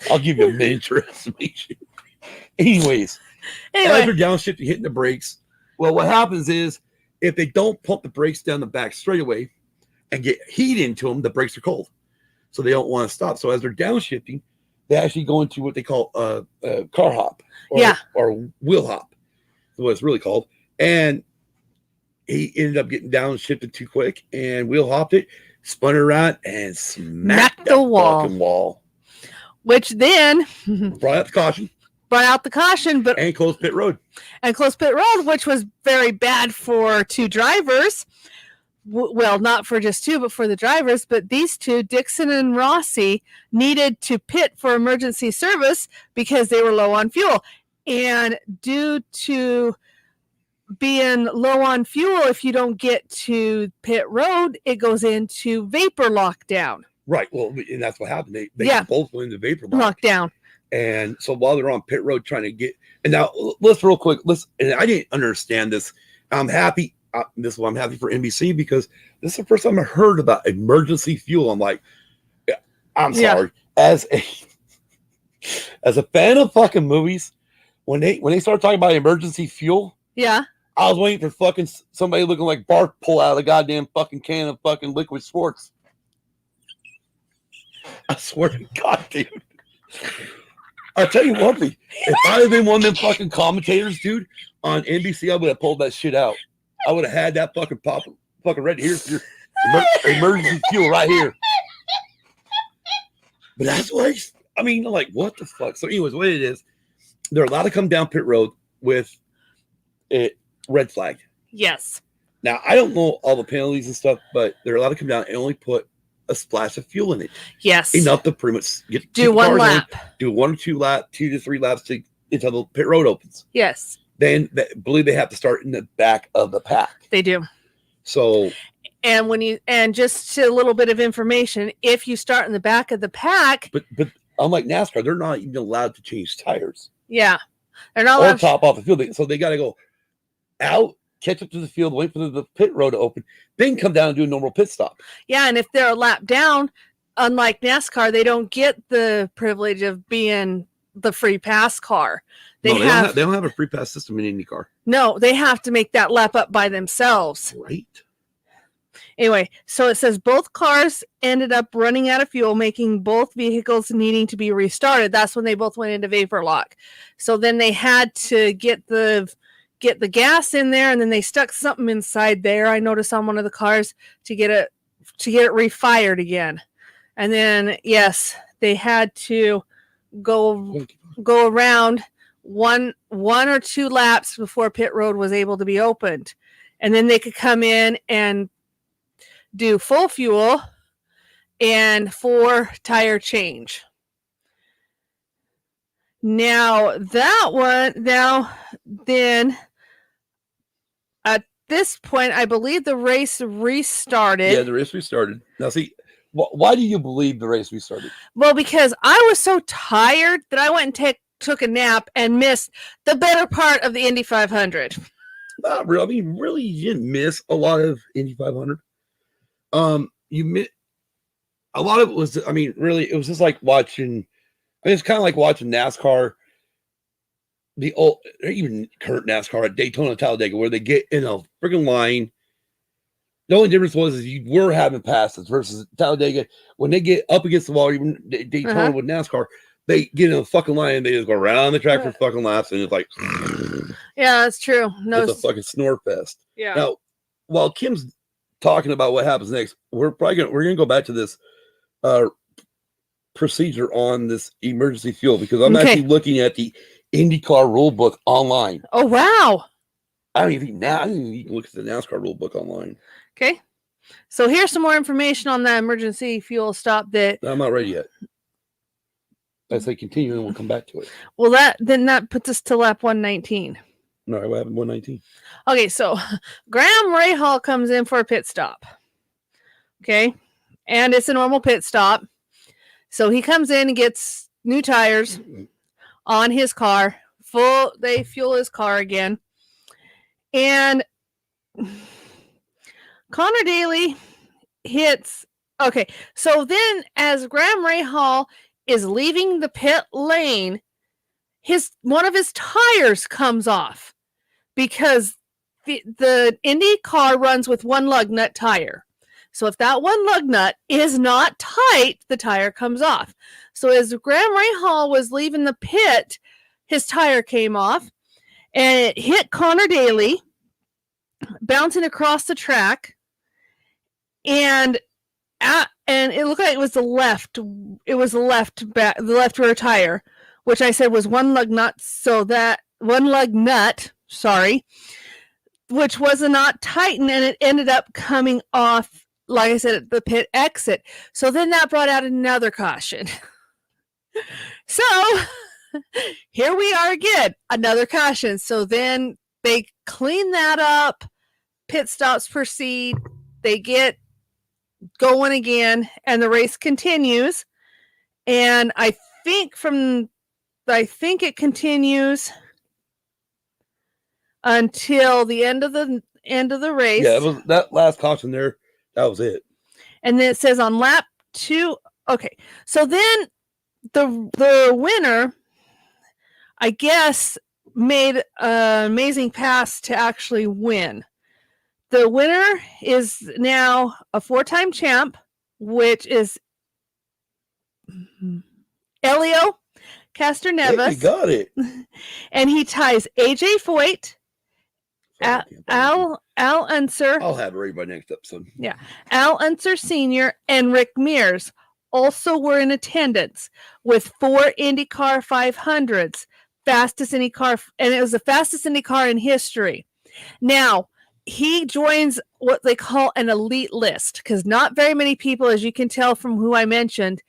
I'll give you a miniature estimation. Anyways, as they're downshifting, hitting the brakes, well, what happens is if they don't pump the brakes down the back straight away and get heat into them, the brakes are cold. So they don't want to stop. So as they're downshifting, they actually go into what they call a car hop or wheel hop. That's what it's really called. And he ended up getting downshifted too quick and wheel hopped it, spun it around, and smacked the fucking wall. Which then brought out the caution. And closed pit road. Which was very bad for two drivers. Well, not for just two, but for the drivers. But these two, Dixon and Rossi, needed to pit for emergency service because they were low on fuel. And due to being low on fuel, if you don't get to pit road, it goes into vapor lockdown. Right. Well, and that's what happened. They both went into vapor lockdown. And so while they're on pit road trying to get, and now let's real quick, and I didn't understand this. I'm happy. This is why I'm happy for NBC, because this is the first time I heard about emergency fuel. I'm like, I'm sorry. As a fan of fucking movies, when they start talking about emergency fuel, I was waiting for fucking somebody looking like Bart pull out a goddamn fucking can of fucking liquid Schwartz. I swear to God, dude. I'll tell you one thing. If I had been one of them fucking commentators, dude, on NBC, I would have pulled that shit out. I would have had that fucking red. Here's your emergency fuel right here. But that's why, I mean, like, what the fuck? So anyways, what it is, they're allowed to come down pit road with it red flag. Yes. Now, I don't know all the penalties and stuff, but they're allowed to come down and only put a splash of fuel in it. Yes. Enough to pretty much do one lap. Do 1 or 2 laps, 2 to 3 laps until the pit road opens. Yes. Then believe they have to start in the back of the pack. They do. So, and just a little bit of information, if you start in the back of the pack, but unlike NASCAR, they're not even allowed to change tires. Yeah. They're not allowed or top off the field. So they got to go out, catch up to the field, wait for the pit road to open, then come down and do a normal pit stop. Yeah, and if they're a lap down, unlike NASCAR, they don't get the privilege of being the free pass car. They don't have a free pass system in IndyCar. No, they have to make that lap up by themselves. Right. Anyway, so it says both cars ended up running out of fuel, making both vehicles needing to be restarted. That's when they both went into vapor lock. So then they had to get the gas in there, and then they stuck something inside there. I noticed on one of the cars to get it refired again. And then yes, they had to go around one or 2 laps before pit road was able to be opened. And then they could come in and do full fuel and 4 tire change. Then at this point, I believe the race restarted. Yeah, the race restarted. Now, see, why do you believe the race restarted? Well, because I was so tired that I went and took a nap and missed the better part of the Indy 500. Not really. I mean, really, you didn't miss a lot of Indy 500. You missed a lot of it was. I mean, really, it was just like watching. I mean, it's kind of like watching NASCAR, the old, or even current NASCAR at Daytona, Talladega, where they get in a freaking line. The only difference was you were having passes versus Talladega. When they get up against the wall, even Daytona with NASCAR, they get in a fucking line and they just go around the track for fucking laps, and it's like, yeah, that's true. No, it's a fucking snore fest. Yeah. Now, while Kim's talking about what happens next, we're gonna go back to this procedure on this emergency fuel, because I'm actually looking at the IndyCar rule book online. Oh wow! I don't even look at the NASCAR rule book online. Okay, so here's some more information on the emergency fuel stop. That I'm not ready yet. I say continue, and we'll come back to it. Well, that puts us to lap 119. No, what happened 119? Okay, so Graham Rahal comes in for a pit stop. Okay, and it's a normal pit stop. So he comes in and gets new tires on his car. They fuel his car again. And Connor Daly hits. Okay, so then as Graham Rahal is leaving the pit lane, one of his tires comes off because the Indy car runs with one lug nut tire. So if that one lug nut is not tight, the tire comes off. So as Graham Rahal was leaving the pit, his tire came off and it hit Connor Daly, bouncing across the track. And it looked like it was the left. It was the left rear tire, which I said was one lug nut. So that one lug nut, which was not tightened, and it ended up coming off, like I said, at the pit exit. So then that brought out another caution. So here we are again, another caution. So then they clean that up. Pit stops proceed. They get going again, and the race continues. And I think it continues until the end of the race. Yeah, it was that last caution there. That was it. And then it says on lap 2. Okay, so then the winner, I guess, made an amazing pass to actually win. The winner is now a 4-time champ, which is Elio Castroneves. Hey, you got it. And he ties AJ Foyt, Al Unser. I'll have it ready by next episode. Yeah. Al Unser Sr. and Rick Mears also were in attendance with 4 IndyCar 500s. Fastest IndyCar, and it was the fastest IndyCar in history. Now, he joins what they call an elite list, because not very many people, as you can tell from who I mentioned,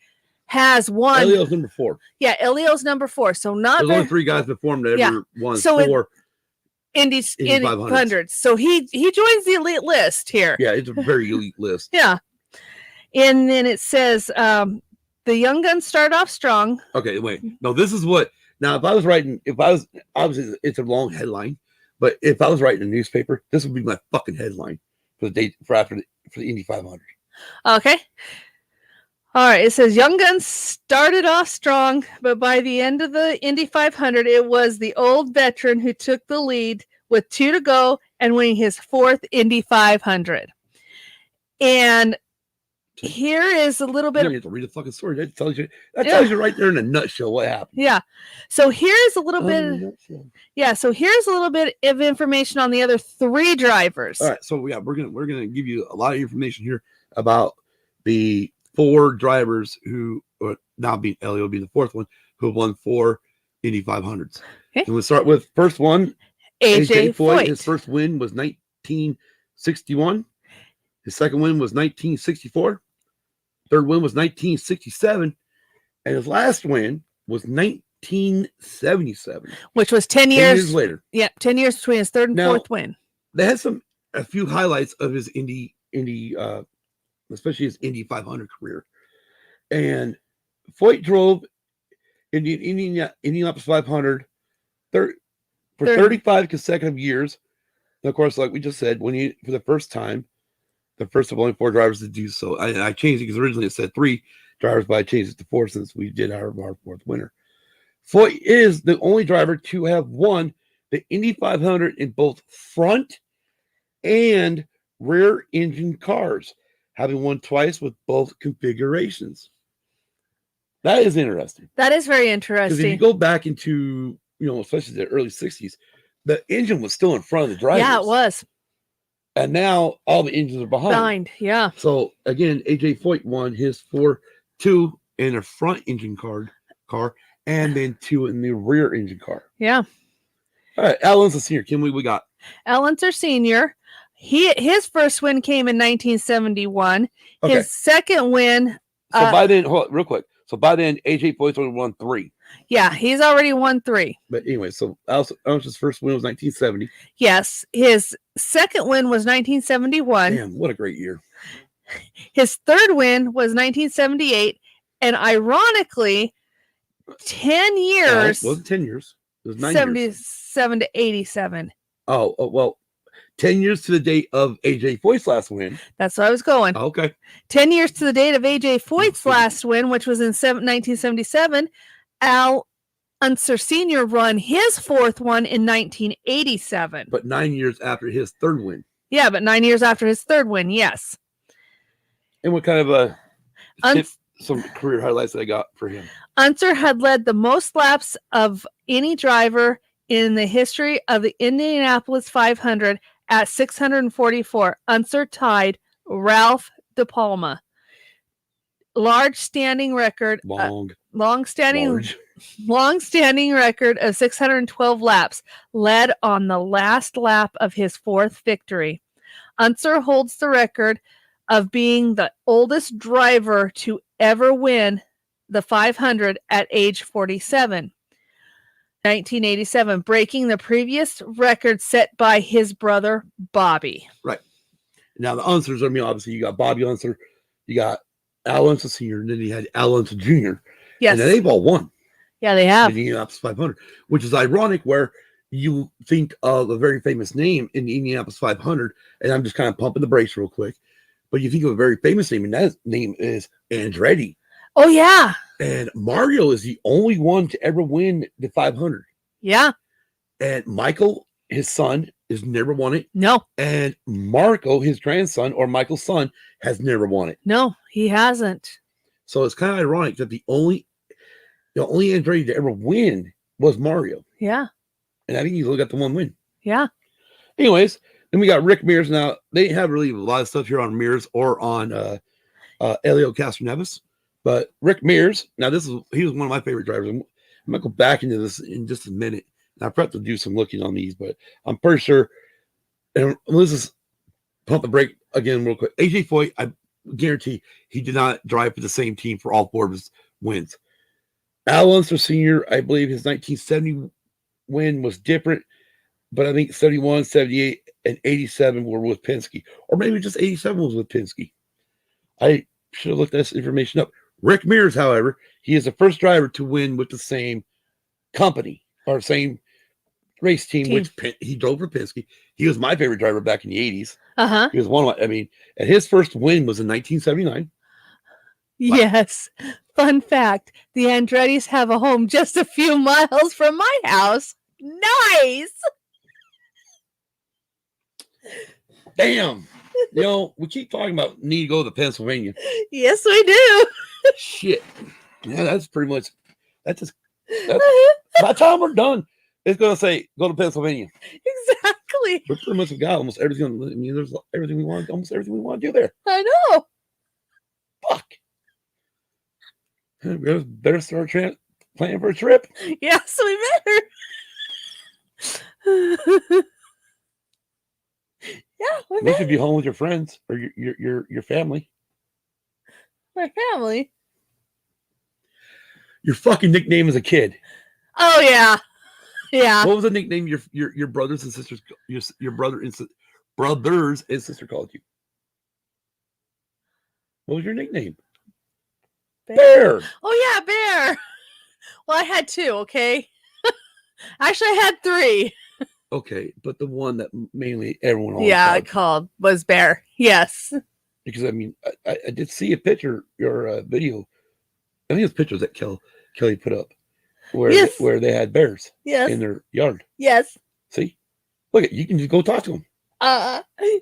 has won. Elio's number 4. Yeah, Elio's number 4. So not there's only 3 guys before him that ever won 4 Indy 500s. So he joins the elite list here. Yeah, it's a very elite list. Yeah. And then it says the young guns start off strong. Okay, wait. No, this is what. Now, obviously, it's a long headline, but if I was writing a newspaper, this would be my fucking headline for the date for the Indy 500. Okay. All right. It says young guns started off strong, but by the end of the Indy 500, it was the old veteran who took the lead with 2 to go and winning his 4th Indy 500. And here is a little bit. You have to read the fucking story. That tells you right there in a nutshell what happened. Yeah. So here's a little bit. Yeah. So here's a little bit of information on the other 3 drivers. All right. So yeah, we're gonna give you a lot of information here about the 4 drivers who now being Elio being the 4th one who won 4 Indy 500s. Okay. And we'll start with first one. AJ Foyt. His first win was 1961. His second win was 1964. Third win was 1967. And his last win was 1977. Which was 10 years later. Yeah, 10 years between his third and fourth win. They had a few highlights of his Indy, especially his Indy 500 career. And Foyt drove Indianapolis 500 for 35 consecutive years. And of course, like we just said, for the first time, the first of only 4 drivers to do so. I changed it because originally it said 3 drivers, but I changed it to 4 since we did our 4th winner. Foyt is the only driver to have won the Indy 500 in both front and rear engine cars, having won twice with both configurations. That is interesting. That is very Because interesting. if you go back into, especially the early 60s, the engine was still in front of the drivers. Yeah, it was. And now all the engines are behind. Yeah. So again, AJ Foyt won his 2 in a front engine car, and then 2 in the rear engine car. Yeah. All right, Al Unser Sr. Kim, we got Al Unser Sr. His first win came in 1971. Okay. His second win. So by then, real quick. So by then, AJ Foyt's only won 3. Yeah, he's already won 3. But anyway, so Alonso's first win was 1970. Yes, his second win was 1971. Damn, what a great year. His third win was 1978, and ironically, 10 years. No, it wasn't 10 years. It was 9 years. 77 to 87. Oh, well, 10 years to the date of AJ Foyt's last win. That's where I was going. Okay. 10 years to the date of AJ Foyt's last win, which was in 1977. Al Unser Sr. won his 4th one in 1987. But 9 years after his third win. Yeah, but 9 years after his third win, yes. And what kind of some career highlights that I got for him? Unser had led the most laps of any driver in the history of the Indianapolis 500 at 644. Unser tied Ralph De Palma. Long-standing record of 612 laps, led on the last lap of his 4th victory. Unser holds the record of being the oldest driver to ever win the 500 at age 47. 1987, breaking the previous record set by his brother Bobby. Right. Now the Unsers, I mean, obviously you got Bobby Unser, you got Al Unser Sr., and then you had Al Unser Jr. Yes. And they've all won. Yeah, they have. The Indianapolis 500, which is ironic where you think of a very famous name in the Indianapolis 500, and I'm just kind of pumping the brakes real quick, but you think of a very famous name, and that name is Andretti. Oh, yeah. And Mario is the only one to ever win the 500. Yeah. And Michael, his son, has never won it. No. And Marco, his grandson, or Michael's son, has never won it. No, he hasn't. So it's kind of ironic that the only Andretti to ever win was Mario. Yeah. And I think he's only got the one win. Yeah. Anyways, then we got Rick Mears. Now, they have really a lot of stuff here on Mears or on Elio Castroneves. But Rick Mears, now he was one of my favorite drivers. I'm going to go back into this in just a minute. I probably have to do some looking on these, but I'm pretty sure. And let's just pump the brake again real quick. AJ Foyt, I guarantee he did not drive for the same team for all 4 of his wins. Al Unser Sr., I believe his 1970 win was different, but I think 71, 78, and 87 were with Penske. Or maybe just 87 was with Penske. I should have looked this information up. Rick Mears, however, he is the first driver to win with the same company or same race team. Which he drove for Penske. He was my favorite driver back in the 80s. Uh-huh. He was one of my, and his first win was in 1979. Yes. Fun fact, the Andrettis have a home just a few miles from my house. Nice. Damn. We keep talking about need to go to Pennsylvania. Yes, we do. Shit. Yeah, that's pretty much, by the time we're done, it's going to say, go to Pennsylvania. Exactly. We pretty much got almost everything. There's everything we want, almost everything we want to do there. I know. Fuck. We better start planning for a trip. Yes, we better. Yeah, You should be home with your friends or your family. My family. Your fucking nickname as a kid. Oh yeah, yeah. What was the nickname your brothers and sisters, your brothers and sister called you? What was your nickname? Bear. Oh yeah, Bear. Well, I had 2. Okay. Actually, I had 3. Okay, but the one that mainly everyone called was Bear. Yes. Because I did see a picture, your video. I think it's pictures that Kelly put up where they had bears in their yard. Yes. See, look, you can just go talk to them.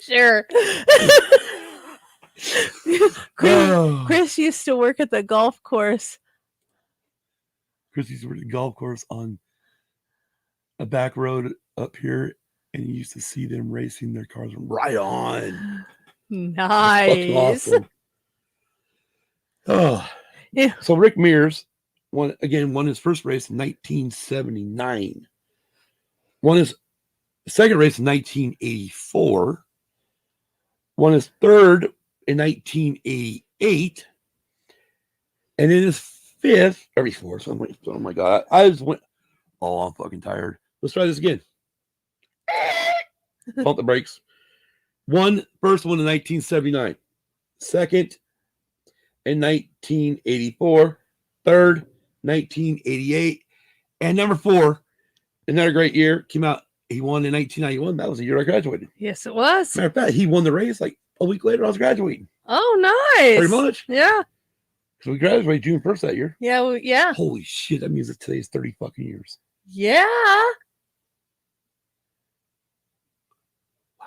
Sure. Chris used to work at the golf course. Chris used to work at the golf course on a back road up here, and you used to see them racing their cars. Right on. Nice. Awesome. Oh, yeah. So Rick Mears won his first race in 1979. Won his second race in 1984. Won his third in 1988. And in his 5th, every 4th. I'm like, oh my God. I just went, oh, I'm fucking tired. Let's try this again. Pump the brakes. First one in 1979. Second in 1984. Third, 1988. And number 4, another great year, came out. He won in 1991. That was the year I graduated. Yes, it was. Matter of fact, he won the race like a week later. I was graduating. Oh, nice. Pretty much. Yeah. So we graduated June 1st that year. Yeah. Yeah. Holy shit, that means that today's 30 fucking years. Yeah. Wow.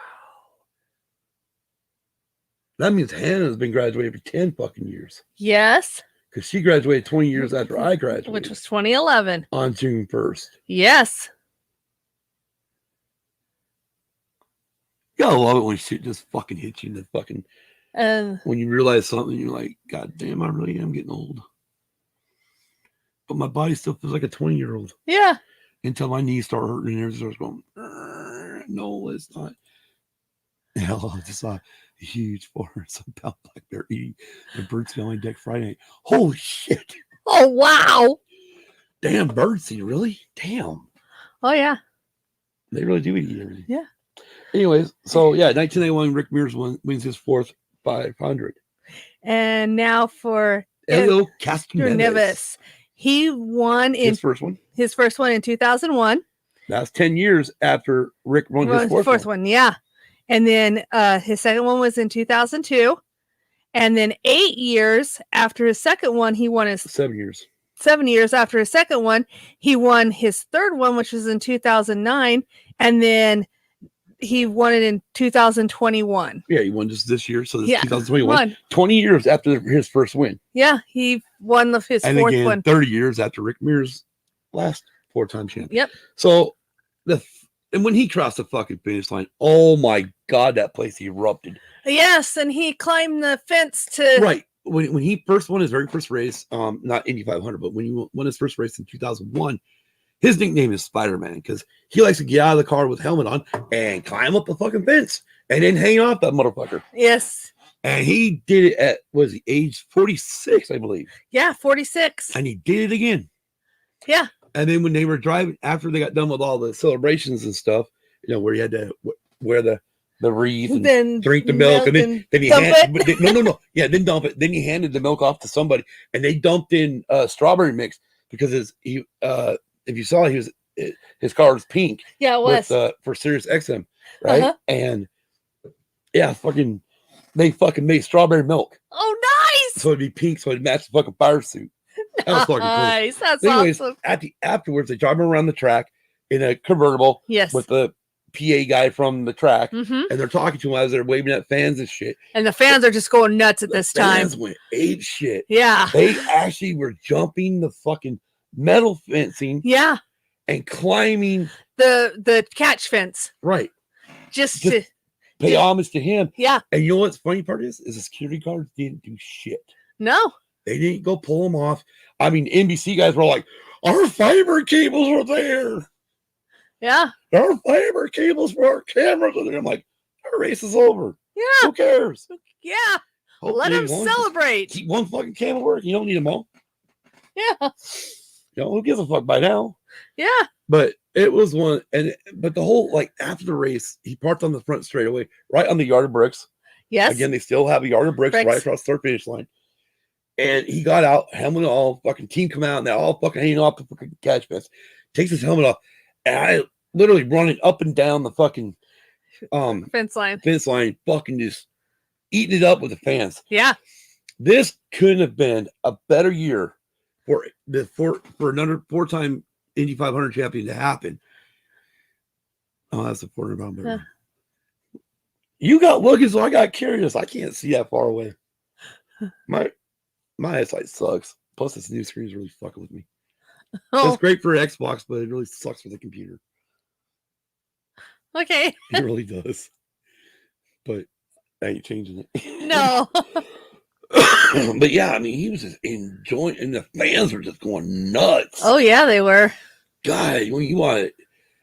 That means Hannah's been graduated for 10 fucking years. Yes. Because she graduated 20 years after I graduated. Which was 2011. On June 1st. Yes. You gotta love it when shit just fucking hits you in the fucking... when you realize something, you're like, God damn, I really am getting old. But my body still feels like a 20-year-old. Yeah. Until my knees start hurting and everything starts going, no, it's not. Hell, I just saw a huge 400-pound black bear eating a birdseed on my deck Friday night. Holy shit. Oh, wow. Damn, birdseed, really? Damn. Oh, yeah. They really do eat everything. Yeah. Anyways, so yeah, 1991, Rick Mears wins his 4th 500. And now for Elio Castroneves. He won in his first one in 2001. That's 10 years after Rick won his fourth one. Yeah. And then his second one was in 2002. And then 8 years after his second one, he won his 7 years. 7 years after his second one, he won his third one, which was in 2009. And then he won it in 2021. Yeah, he won just this year. So this is 2021. Won. 20 years after his first win. Yeah, he won his and fourth again, one. 30 years after Rick Mears' last 4-time champion. Yep. So, and when he crossed the fucking finish line, oh my God, that place erupted. Yes, and he climbed the fence to... Right. When he first won his very first race, not Indy 500, but when he won his first race in 2001, his nickname is Spider-Man because he likes to get out of the car with helmet on and climb up the fucking fence and then hang off that motherfucker. Yes. And he did it at, was he, age 46, I believe. Yeah, 46. And he did it again. Yeah. And then when they were driving, after they got done with all the celebrations and stuff, you know, where you had to wear the wreath and then drink the milk and then he no. Yeah, then dump it. Then he handed the milk off to somebody and they dumped in strawberry mix because if you saw, his car was pink. Yeah, it was. For Sirius XM, right? Uh-huh. And yeah, they fucking made strawberry milk. Oh, nice! So it'd be pink, so it'd match the fucking fire suit. That was fucking cool. Nice, that's anyways, awesome. Afterwards, they drive him around the track in a convertible. Yes. With the PA guy from the track, and they're talking to him as they're waving at fans and shit. And the fans are just going nuts at this time. Fans went ape shit. Yeah. They actually were jumping the fucking metal fencing. Yeah. And climbing the catch fence. Right. Just to pay homage to him. Yeah. And you know what's funny part is the security guards didn't do shit. No. They didn't go pull them off. I mean, NBC guys were like, our fiber cables are there. Yeah. Our fiber cables for our cameras are there. I'm like, our race is over. Yeah. Who cares? Yeah. Let them celebrate. Keep one fucking camera working. You don't need them all. Yeah. You know, who gives a fuck by now? Yeah. But it was one, but the whole, like, after the race, he parked on the front straightaway, right on the yard of bricks. Yes. Again, they still have a yard of bricks right across the finish line. And he got out, helmet all, fucking team come out, and they're all fucking hanging off the fucking catch fence. Takes his helmet off, and I literally running up and down the fucking fence line, fucking just eating it up with the fans. Yeah. This couldn't have been a better year for another 4-time Indy 500 champion to happen. Oh, that's a 400-pound bear. You got looking, so I got curious. I can't see that far away. My eyesight sucks. Plus, this new screen is really fucking with me. Oh. It's great for Xbox, but it really sucks for the computer. Okay. It really does. But I ain't changing it. No. But yeah, I mean, he was just enjoying, and the fans were just going nuts. Oh yeah, they were. God, when you want it,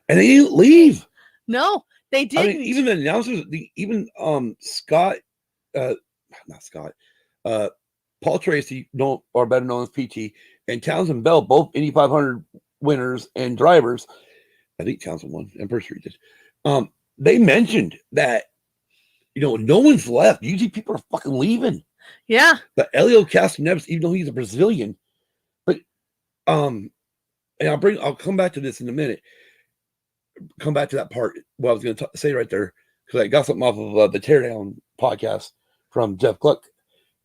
and they didn't leave. No, they didn't. I mean, even the announcers, Scott, not Scott, Paul Tracy, or better known as PT, and Townsend Bell, both Indy 500 winners and drivers. I think Townsend won. I'm pretty sure he did. They mentioned that, no one's left. Usually people are fucking leaving. Yeah. But Helio Castroneves, even though he's a Brazilian, but and I'll come back to this in a minute. Come back to that part. What I was going to say right there, because I got something off of the Teardown podcast from Jeff Gluck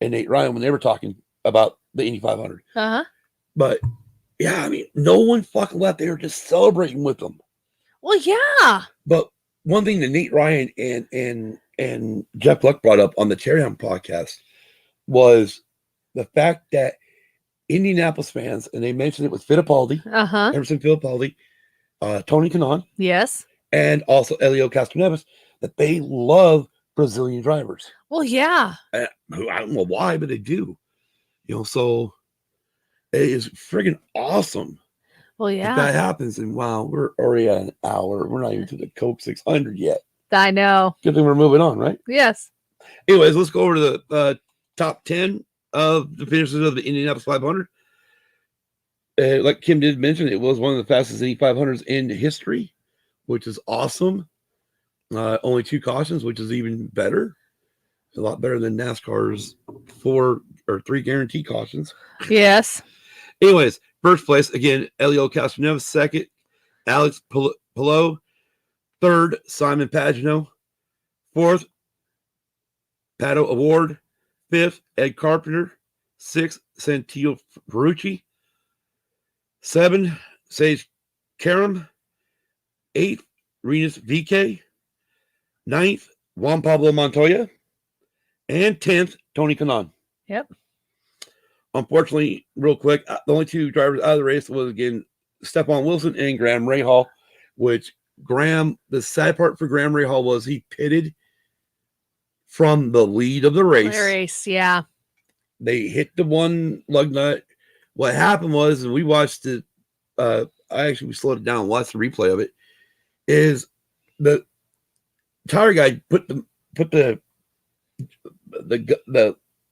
and Nate Ryan when they were talking about the Indy 500. But yeah, I mean, no one fucking left. They were just celebrating with them. Well, yeah. But one thing that Nate Ryan and Jeff Gluck brought up on the Teardown podcast was the fact that Indianapolis fans, and they mentioned it with Fittipaldi, Emerson Fittipaldi, Tony Kanaan, yes, and also Helio Castroneves, that they love Brazilian drivers. Well, yeah. I don't know why, but they do. So it is friggin' awesome. Well, yeah. That happens, and wow, we're already at an hour. We're not even to the Coke 600 yet. I know. Good thing we're moving on, right? Yes. Anyways, let's go over to the top 10 of the finishers of the Indianapolis 500. Like Kim did mention, it was one of the fastest Indy 500s in history, which is awesome. Only 2 cautions, which is even better. A lot better than NASCAR's 4 or 3 guaranteed cautions. Yes. Anyways, first place, again, Helio Castroneves. Second, Alex Palou. Third, Simon Pagenaud. Fourth, Pato Award. Fifth, Ed Carpenter. Sixth, Santino Ferrucci. 7, Sage Karam. 8th, Renus VK. 9th, Juan Pablo Montoya. And 10th, Tony Kanaan. Yep. Unfortunately, real quick, the only 2 drivers out of the race was, again, Stephon Wilson and Graham Rahal, which the sad part for Graham Rahal was he pitted from the lead of the race. Yeah. They hit the one lug nut. What happened was, and we watched it, we slowed it down, watched the replay of it, is the tire guy put the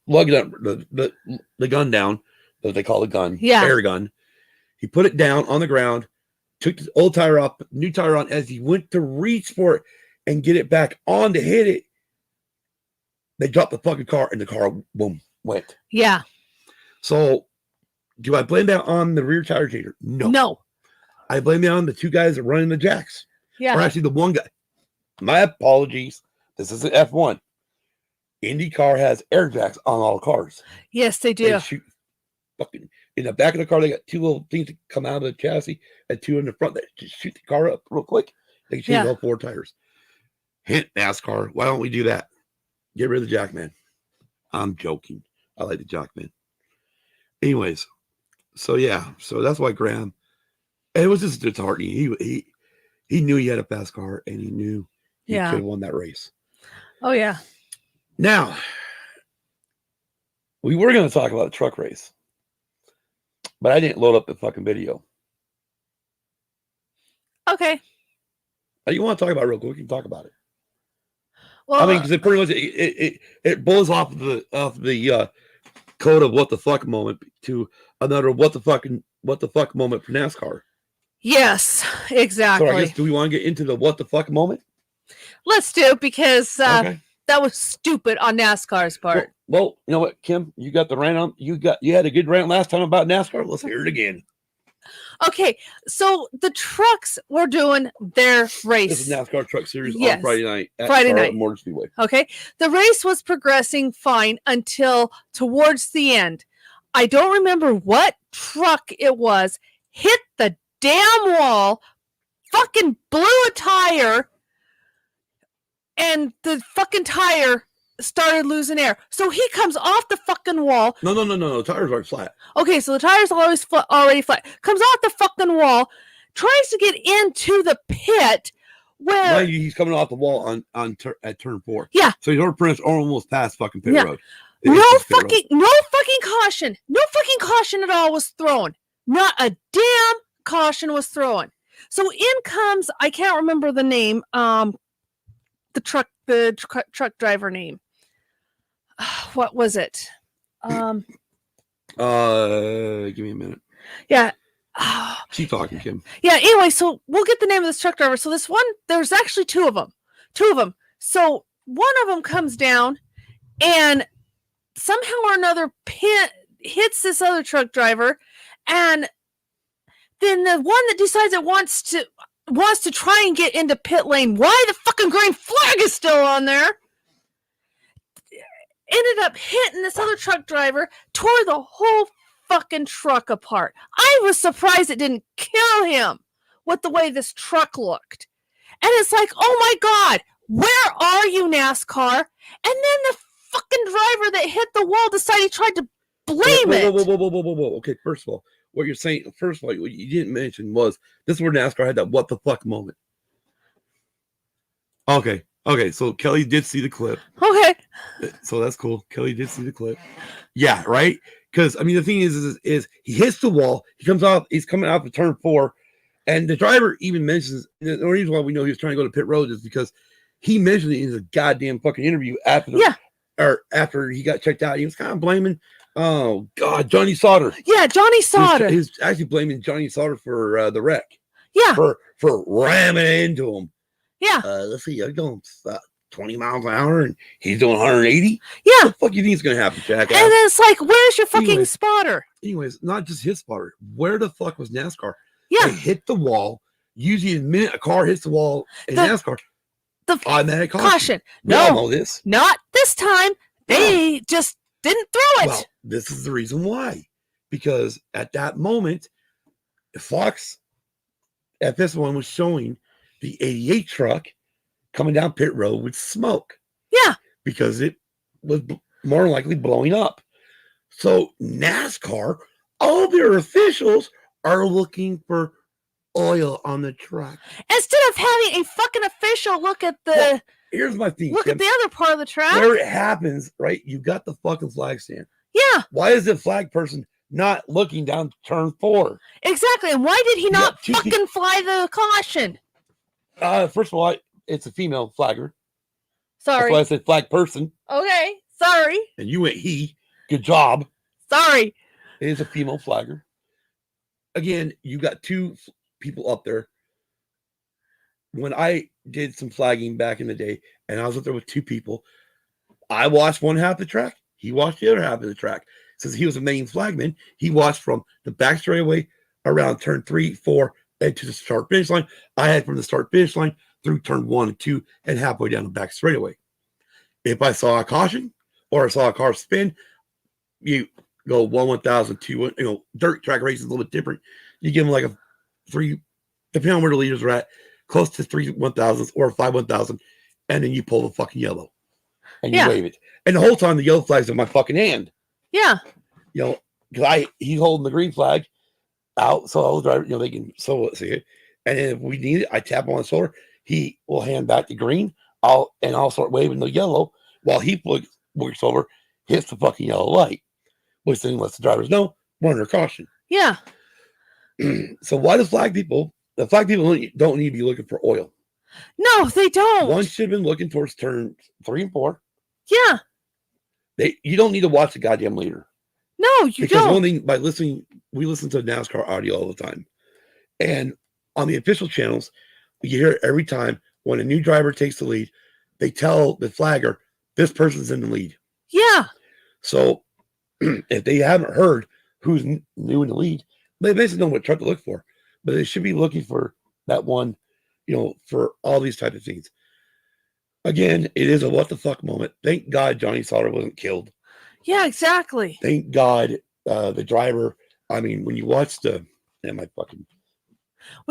lug gun, the gun down, that they call the gun, air gun. He put it down on the ground, took the old tire off, new tire on. As he went to reach for it and get it back on to hit it, they dropped the fucking car, and the car, boom, went. Yeah. So, do I blame that on the rear tire changer? No. I blame it on the 2 guys that are running the jacks. Yeah. Or actually, the one guy. My apologies. This is an F1. Indy Car has air jacks on all cars. Yes, they do. They shoot fucking in the back of the car. They got 2 little things that come out of the chassis, and 2 in the front that just shoot the car up real quick. They can change all 4 tires. Hint, NASCAR. Why don't we do that? Get rid of the jack, man. I'm joking. I like the jack, man. Anyways, so yeah, so that's why Graham. It was just disheartening. He knew he had a fast car, and he knew he could have won that race. Oh yeah. Now, we were going to talk about the truck race, but I didn't load up the fucking video. Okay. You want to talk about it real quick? We can talk about it. Well, I mean, because it pretty much it blows off the code of what the fuck moment to another what the fuck moment for NASCAR. Yes, exactly. So I guess, do we want to get into the what the fuck moment? Let's do, because that was stupid on NASCAR's part. Well, you know what, Kim? You got the rant on. You had a good rant last time about NASCAR. Let's hear it again. Okay, so the trucks were doing their race. This is NASCAR Truck Series on Friday night at Motor Speedway. Okay, the race was progressing fine until towards the end. I don't remember what truck it was. Hit the damn wall, fucking blew a tire, and the fucking tire started losing air. So he comes off the fucking wall. No. The tires aren't flat. Okay, so the tires are already flat. Comes off the fucking wall, tries to get into the pit where he's coming off the wall at turn 4. Yeah. So he's pretty much almost past fucking pit road. No fucking caution. No fucking caution at all was thrown. Not a damn caution was thrown. So in comes, I can't remember the name, the truck driver name. What was it? Give me a minute. Yeah. Keep talking, Kim. Yeah, anyway, so we'll get the name of this truck driver. So this one, there's actually two of them. So one of them comes down and somehow or another hits this other truck driver, and then the one that decides it wants to try and get into pit lane, why the fucking green flag is still on there, ended up hitting this other truck driver, tore the whole fucking truck apart. I was surprised it didn't kill him with the way this truck looked. And it's like, oh my God, where are you, NASCAR? And then the fucking driver that hit the wall decided he tried to blame it. Whoa. Okay, first of all, what you're saying, what you didn't mention was this is where NASCAR had that what the fuck moment. Okay, so Kelly did see the clip. Okay. So that's cool. Kelly did see the clip. Yeah, right? Because, I mean, the thing is he hits the wall. He's coming out of turn 4. And the driver even mentions, the reason why we know he was trying to go to pit road is because he mentioned it in his goddamn fucking interview after he got checked out. He was kind of blaming, oh God, Johnny Sauter. Yeah, Johnny Sauter. He was actually blaming Johnny Sauter for the wreck. Yeah. For ramming into him. Yeah. Let's see, I'm going 20 miles an hour and he's doing 180. Yeah. What the fuck do you think is going to happen, Jack? And then it's like, where's your fucking spotter? Anyways, not just his spotter. Where the fuck was NASCAR? Yeah. They hit the wall. Usually, the minute a car hits the wall in NASCAR, the automatic caution. No, we all know this. Not this time. They just didn't throw it. Well, this is the reason why. Because at that moment, Fox at this one was showing the 88 truck coming down pit road with smoke. Yeah. Because it was more than likely blowing up. So NASCAR, all their officials are looking for oil on the truck. Instead of having a fucking official look at the... Here's my thing. Look at the other part of the track. Where it happens, right? You got the fucking flag stand. Yeah. Why is the flag person not looking down turn 4? Exactly. And why did he not fucking fly the caution? First of all, it's a female flagger. Sorry. That's why I said flag person. Okay. Sorry. And you went he. Good job. Sorry. It is a female flagger. Again, you got 2 people up there. When I did some flagging back in the day, and I was up there with 2 people, I watched one half of the track. He watched the other half of the track. Since he was a main flagman, he watched from the back straightaway around turn 3, 4, and to the start finish line. I had from the start finish line through turn 1 and 2 and halfway down the back straightaway. If I saw a caution or I saw a car spin, you go 1,000, 2, dirt track racing is a little bit different. You give them like a 3, depending on where the leaders are at, close to 3 1,000s or 5 1,000, and then you pull the fucking yellow and you wave it. And the whole time the yellow flag's in my fucking hand. Yeah. Because he's holding the green flag out, so I'll drive, they can see it. And then if we need it, I tap on the shoulder. He will hand back the green. I'll start waving the yellow while he works over, hits the fucking yellow light, which then lets the drivers know we're under caution. Yeah. So why the flag people don't need to be looking for oil? No, they don't. One should have been looking towards turn 3 and 4. Yeah. You don't need to watch the goddamn leader. No, you because don't. Because we listen to NASCAR audio all the time. And on the official channels, you hear it every time when a new driver takes the lead, they tell the flagger, this person's in the lead. Yeah. So if they haven't heard who's new in the lead, they basically know what truck to look for. But they should be looking for that one, for all these type of things. Again, it is a what the fuck moment. Thank God Johnny Sauter wasn't killed. Yeah, exactly. Thank God the driver. I mean, when you watch when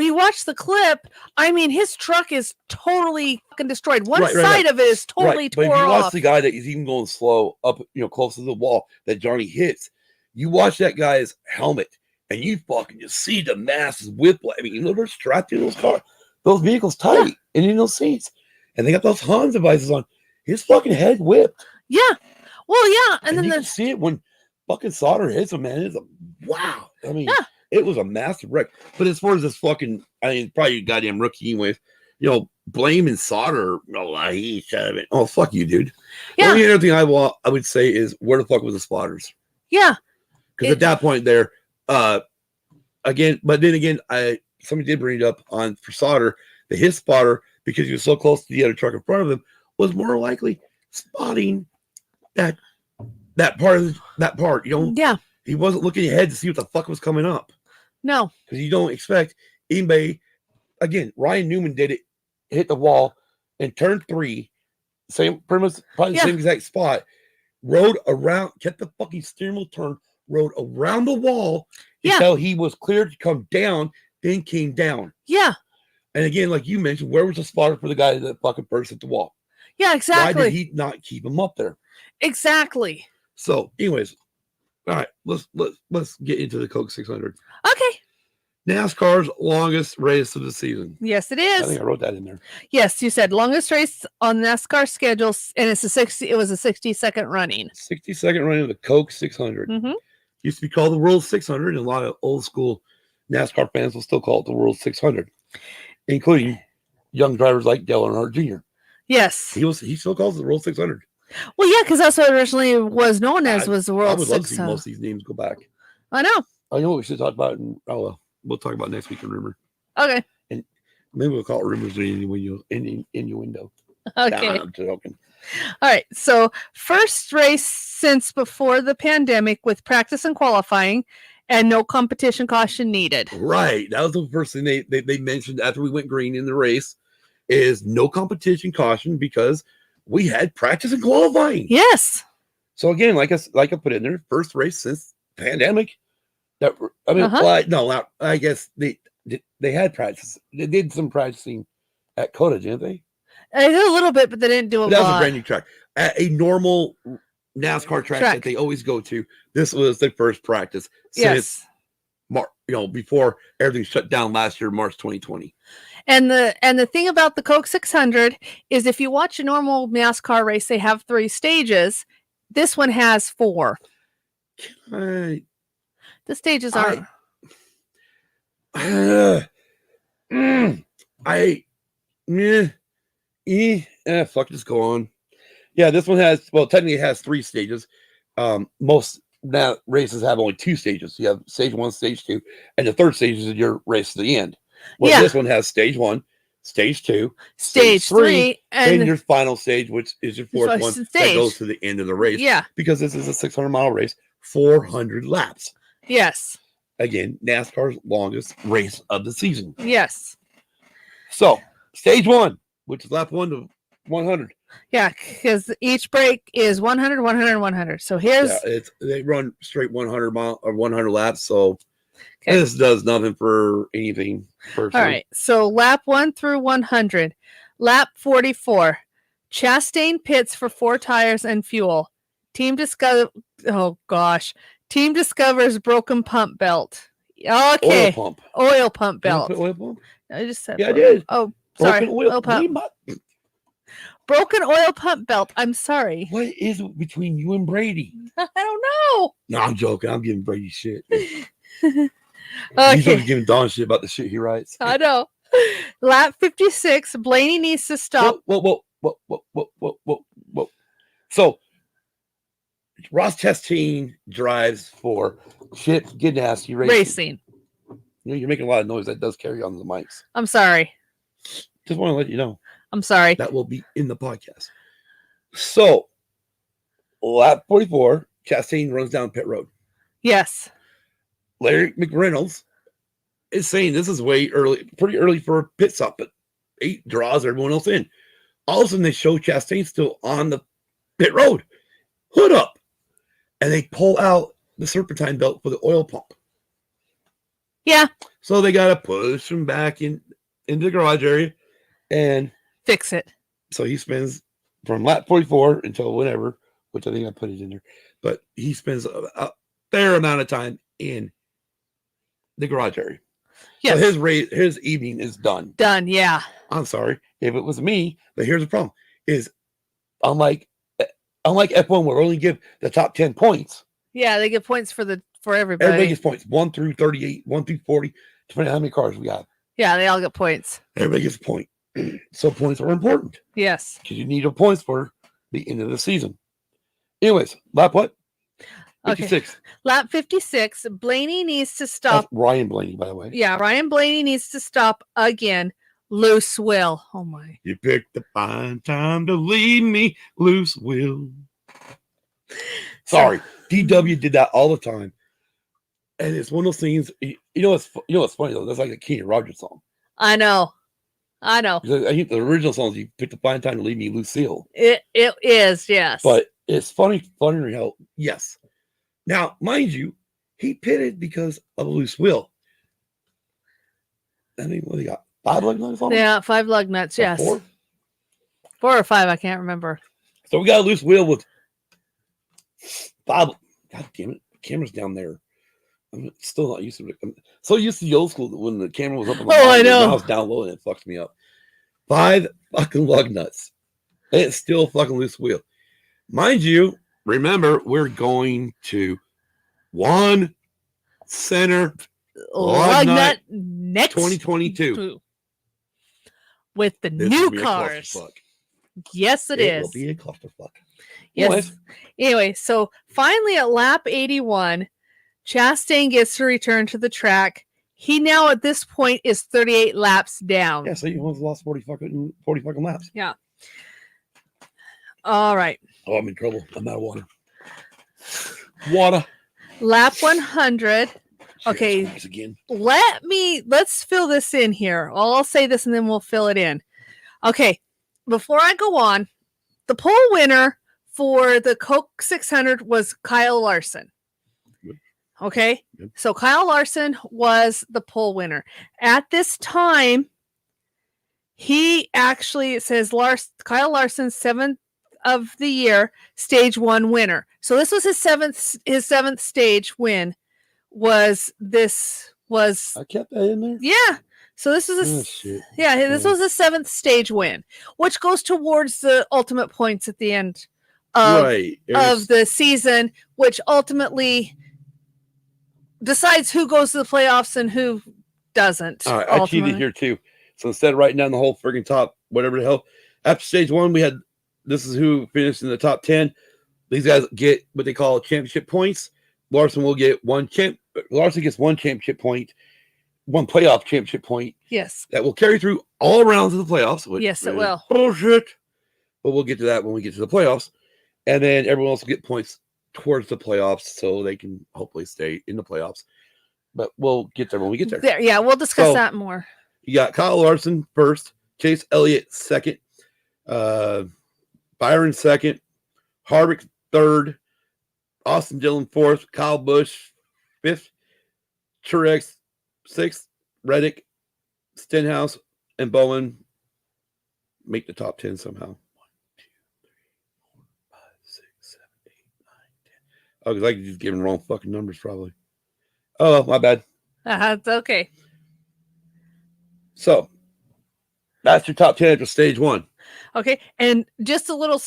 you watch the clip, I mean, his truck is totally fucking destroyed. One side of it is totally tore off. But if you watch the guy that is even going slow up, close to the wall that Johnny hits, you watch that guy's helmet and you fucking just see the massive whiplash. I mean, they're strapped in those vehicles tight and in those seats. And they got those Hans devices on. His fucking head whipped. Yeah. Well, yeah. And then you can see it when fucking Sauter hits him, man. It's wow. I mean, it was a massive wreck. But as far as this fucking, probably a goddamn rookie anyways, blaming Sauter, he should have been. Oh, fuck you, dude. Yeah. The only other thing I would say is, where the fuck was the spotters? Yeah. Because at that point there, again, but then again, somebody did bring it up on for Sauter that his spotter, because he was so close to the other truck in front of him, was more likely spotting that part. Yeah. He wasn't looking ahead to see what the fuck was coming up. No. Because you don't expect anybody. Again, Ryan Newman did it, hit the wall, and turn 3, pretty much probably the same exact spot. Rode around, kept the fucking steering wheel turned, rode around the wall until he was cleared to come down, then came down. Yeah. And again, like you mentioned, where was the spotter for the guy that fucking burst at the wall? Yeah, exactly. Why did he not keep him up there? Exactly. So, anyways, all right, let's get into the Coke 600. Okay. NASCAR's longest race of the season. Yes, it is. I think I wrote that in there. Yes, you said longest race on NASCAR schedules, and it was a 60-second running. 60-second running of the Coke 600. Mm-hmm. Used to be called the World 600, and a lot of old school NASCAR fans will still call it the World 600, including young drivers like Dale Earnhardt Jr. Yes. He still calls it the World 600. Well, yeah, because that's what originally was known as, was the World 600. I would love to see most of these names go back. I know. I know what we should talk about, and we'll talk about next week in Rumor. Okay. And maybe we'll call it Rumors innuendo. Okay. Nah, I'm joking. All right. So first race since before the pandemic with practice and qualifying and no competition caution needed. Right. That was the first thing they mentioned after we went green in the race is no competition caution because we had practice and qualifying. Yes. So again, like I put in there, first race since the pandemic. I guess they had practice. They did some practicing at COTA, didn't they? They did a little bit, but they didn't do a lot. That was a brand new track. At a normal NASCAR track that they always go to, this was their first practice since before everything shut down last year, March 2020. And the thing about the Coke 600 is if you watch a normal NASCAR race, they have 3 stages. This one has 4. The stages aren't. Fuck, just go on. Yeah, this one technically it has 3 stages. Most races have only 2 stages. You have stage 1, stage 2, and the third stage is your race to the end. Well, this one has stage 1, stage 2, stage 3, and then your final stage, which is your fourth one that goes to the end of the race. Yeah, because this is a 600-mile race, 400 laps. Yes. Again, NASCAR's longest race of the season. Yes. So, stage 1, which is lap 1 to 100. Yeah, because each break is 100, 100, 100. So here's they run straight 100 laps. So this does nothing for anything. Personally. All right. So lap 1 through 100, lap 44. Chastain pits for 4 tires and fuel. Team discovers broken pump belt. Okay. Oil pump belt. Oil pump? I just said. Yeah, I did. Oh, sorry. Oil pump. Broken oil pump belt. I'm sorry. What is it between you and Brady? I don't know. No, I'm joking. I'm giving Brady shit. Okay. He's always giving Don shit about the shit he writes. I know. Lap 56. Blaney needs to stop. Whoa. So, Ross Chastain drives for Chip Ganassi Racing. You're making a lot of noise. That does carry on the mics. I'm sorry. Just want to let you know. I'm sorry. That will be in the podcast. So, lap 44, Chastain runs down pit road. Yes. Larry McReynolds is saying this is pretty early for a pit stop, but 8 draws everyone else in. All of a sudden, they show Chastain still on the pit road, hood up, and they pull out the serpentine belt for the oil pump. Yeah. So they got to push him back into the garage area and fix it. So he spends from lap 44 until whenever, which I think I put it in there, but he spends a fair amount of time in the garage area. Yes. So his evening is done. Done, yeah. I'm sorry if it was me, but here's the problem: is unlike F1, where we only give the top 10 points. Yeah, they give points for everybody. Everybody gets points, 1 through 38, 1 through 40, depending on how many cars we have. Yeah, they all get points. Everybody gets a point. So points are important. Yes. Because you need points for the end of the season. Anyways, lap what? Okay. 56. Lap 56. Blaney needs to That's stop. Ryan Blaney, by the way. Yeah, Ryan Blaney needs to stop again. Loose Will. Oh my. You picked a fine time to leave me, loose will. Sorry, DW did that all the time, and it's one of those things. You know what's funny though? That's like a Kenny Rogers song. I know. I think the original song is "You picked a fine time to leave me, Lucille." It is, yes. But it's funny how yes. Now, mind you, he pitted because of a loose will. I mean, what do you got? 5 lug nuts on him? Yeah, 5 lug nuts, yes. 4? 4 or 5, I can't remember. So we got a loose wheel with 5. God damn it. The camera's down there. I'm still not used to it. I'm so used to the old school that when the camera was up on the I know. Now it's down low and it fucks me up. 5 fucking lug nuts. And it's still fucking loose wheel. Mind you, remember, we're going to 1 center Lug nut next 2022. With the This new will be a cars. clusterfuck. Yes, it is. Will be a clusterfuck. Yes. Anyways. Anyway, so finally at lap 81, Chastain gets to return to the track. He now at this point is 38 laps down. Yeah, so you almost lost 40 fucking laps. Yeah. All right. Oh, I'm in trouble. I'm out of water. Water. Lap 100. Okay. Again. Let's fill this in here. I'll say this and then we'll fill it in. Okay. Before I go on, the pole winner for the Coke 600 was Kyle Larson. Good. Okay. Good. So Kyle Larson was the pole winner. At this time, he actually, it says Kyle Larson, 7th of the year, stage 1 winner. So this was his seventh stage win. I kept that in there. Yeah. So this was this was a 7th stage win, which goes towards the ultimate points at the end of the season, which ultimately decides who goes to the playoffs and who doesn't. All right, I cheated here too. So instead of writing down the whole friggin' top, whatever the hell, after stage 1, we had this is who finished in the top 10. These guys get what they call championship points. Larson gets 1 championship point, 1 playoff championship point. Yes. That will carry through all rounds of the playoffs. Yes, it will. Bullshit. But we'll get to that when we get to the playoffs. And then everyone else will get points towards the playoffs so they can hopefully stay in the playoffs. But we'll get there when we get there. Yeah, we'll discuss that more. You got Kyle Larson first, Chase Elliott second, Byron second, Harvick third, Austin Dillon fourth, Kyle Busch fifth, Truex sixth, Reddick, Stenhouse, and Bowen make the top 10 somehow. 1, 2, 3, 4, 5, 6, 7, 8, 9, 10. Oh, because I could just give them wrong fucking numbers probably. Oh, my bad. It's okay. So that's your top 10 after stage 1. Okay, and just a little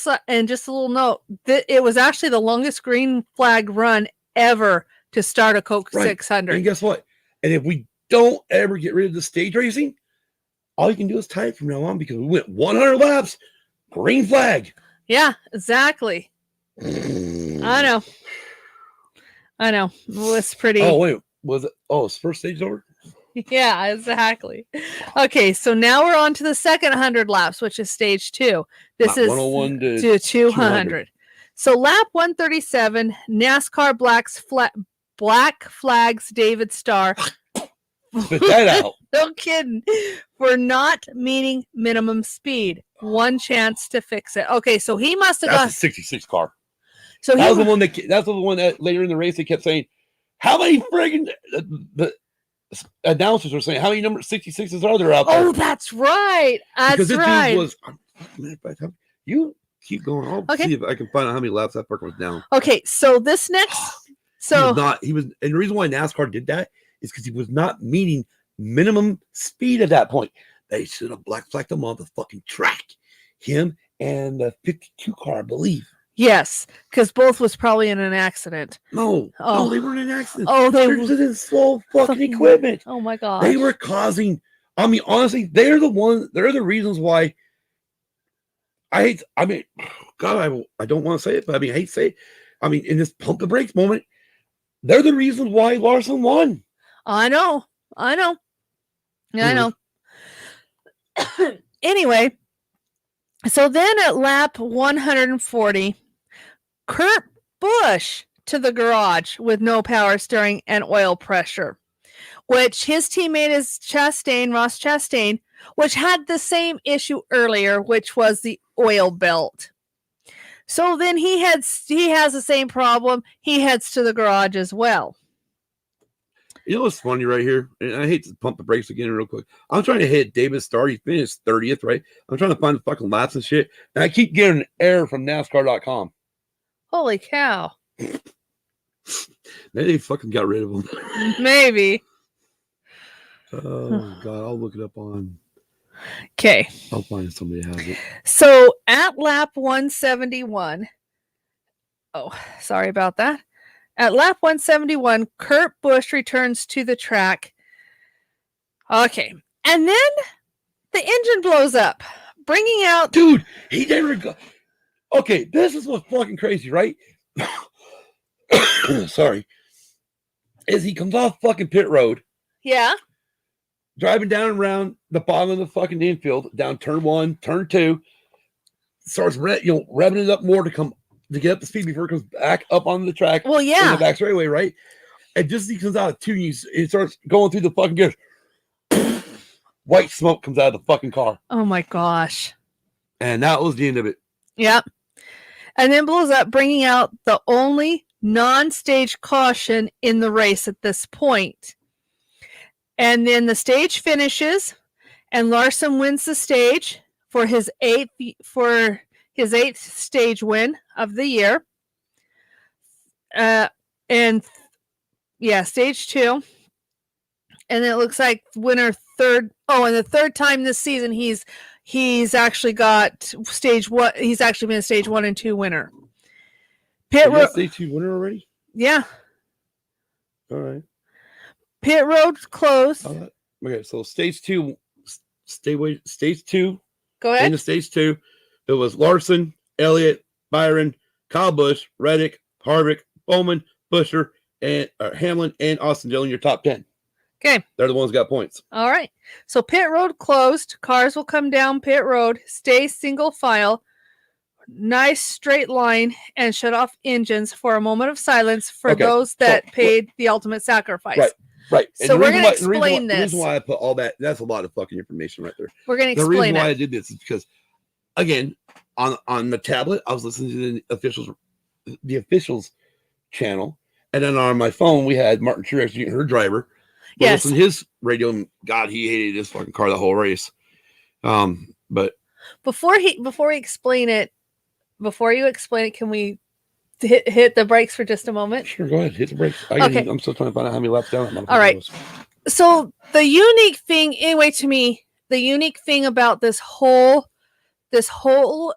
note that it was actually the longest green flag run ever to start a Coke 600. And guess what? And if we don't ever get rid of the stage racing, all you can do is tie it from now on because we went 100 laps, green flag. Yeah, exactly. I know. Well, it's pretty. Oh wait, was it? Oh, it's first stage over. Yeah, exactly. Okay, so now we're on to the second 100 laps, which is stage 2. This is 101 to 200. So lap 137, NASCAR Black Flags David Starr. Spit that out. No kidding. For not meeting minimum speed. 1 chance to fix it. Okay, so he must have got a 66 car. So that's the one that later in the race they kept saying, how many friggin' the announcers were saying, how many number 66s are there out there? Oh, that's right. Because this dude was, you keep going. I'll see if I can find out how many laps that fucker was down. Okay, so this next, he was, and the reason why NASCAR did that is because he was not meeting minimum speed at that point. They should have black flagged him on the fucking track. Him and the 52 car, I believe. Yes, because both was probably in an accident. No, they were in an accident. Oh, they were in slow fucking equipment. Oh my god, they were causing. I mean, honestly, they're the reasons why. I don't want to say it, but I hate to say it. I mean, in this pump the brakes moment, They're the reason why Larson won. I know. Anyway, so then at lap 140, Kurt Busch to the garage with no power steering and oil pressure, which his teammate is Ross Chastain, which had the same issue earlier, which was the oil belt. So then he has the same problem. He heads to the garage as well. You know what's funny right here? And I hate to pump the brakes again real quick. I'm trying to hit David's start. He finished 30th, right? I'm trying to find the fucking laps and shit. And I keep getting an error from NASCAR.com. Holy cow. Maybe they fucking got rid of them. Maybe. Oh, God. I'll look it up on. Okay. I'll find somebody has it. So at lap 171. Oh, sorry about that. At lap 171, Kurt Busch returns to the track. Okay. And then the engine blows up, bringing out... Dude, he never got... Okay, this is what's fucking crazy, right? Sorry. Is he comes off fucking pit road. Yeah. Driving down around the bottom of the fucking infield, down turn 1, turn 2. Starts revving it up more to get up to speed before it comes back up on the track. Well, yeah. In the back straightaway, right? And just as he comes out of tune, it starts going through the fucking gears. White smoke comes out of the fucking car. Oh my gosh. And that was the end of it. Yep. And then blows up, bringing out the only non-stage caution in the race at this point. And then the stage finishes, and Larson wins the stage for his eighth stage win of the year. Stage 2. And then it looks like winner third. Oh, and the third time this season he's actually got stage 1. He's actually been a stage 1 and 2 winner. Stage 2 winner already? Yeah. All right. Pit road closed. Okay, so stage 2. Stage 2. Go ahead. Into stage 2, it was Larson, Elliott, Byron, Kyle Busch, Reddick, Harvick, Bowman, Buescher, and Hamlin, and Austin Dillon, your top 10. Okay. They're the ones that got points. All right. So pit road closed. Cars will come down pit road, stay single file, nice straight line, and shut off engines for a moment of silence for those that paid the ultimate sacrifice. Right. So we're going to explain this. The reason why I put all that, that's a lot of fucking information right there. We're going to explain the reason why I did this is because, again, on the tablet, I was listening to the officials channel. And then on my phone, we had Martin Truex, her driver. Yes. Listen to his radio, and God, he hated his fucking car the whole race. But before you explain it, can we hit the brakes for just a moment? Sure, go ahead, hit the brakes. I'm still trying to find out how many laps down. All right. So the unique thing, anyway, to me, the unique thing about this whole Coca-Cola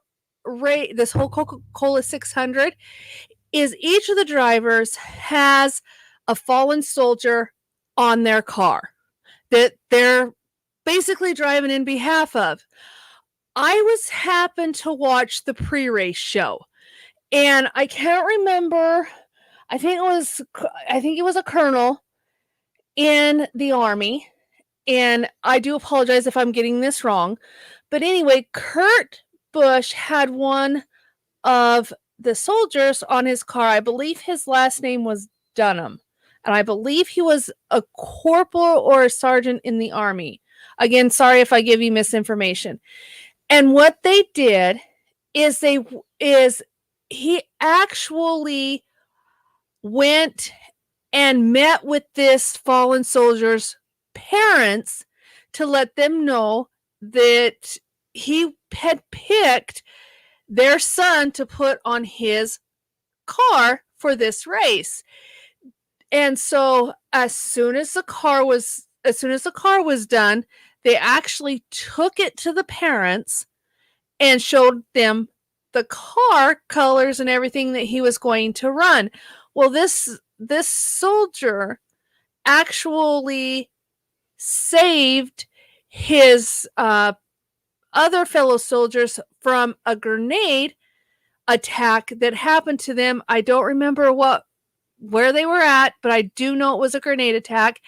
600 is each of the drivers has a fallen soldier on their car that they're basically driving in behalf of. I happened to watch the pre-race show, and I can't remember. I think it was a colonel in the Army, and I do apologize if I'm getting this wrong. But anyway, Kurt Busch had one of the soldiers on his car. I believe his last name was Dunham, and I believe he was a corporal or a sergeant in the Army. Again, sorry if I give you misinformation. And what they did is he actually went and met with this fallen soldier's parents to let them know that he had picked their son to put on his car for this race. And so as soon as the car was done, they actually took it to the parents and showed them the car colors and everything that he was going to run. Well, this soldier actually saved his other fellow soldiers from a grenade attack that happened to them. I don't remember what where they were at, but I do know it was a grenade attack.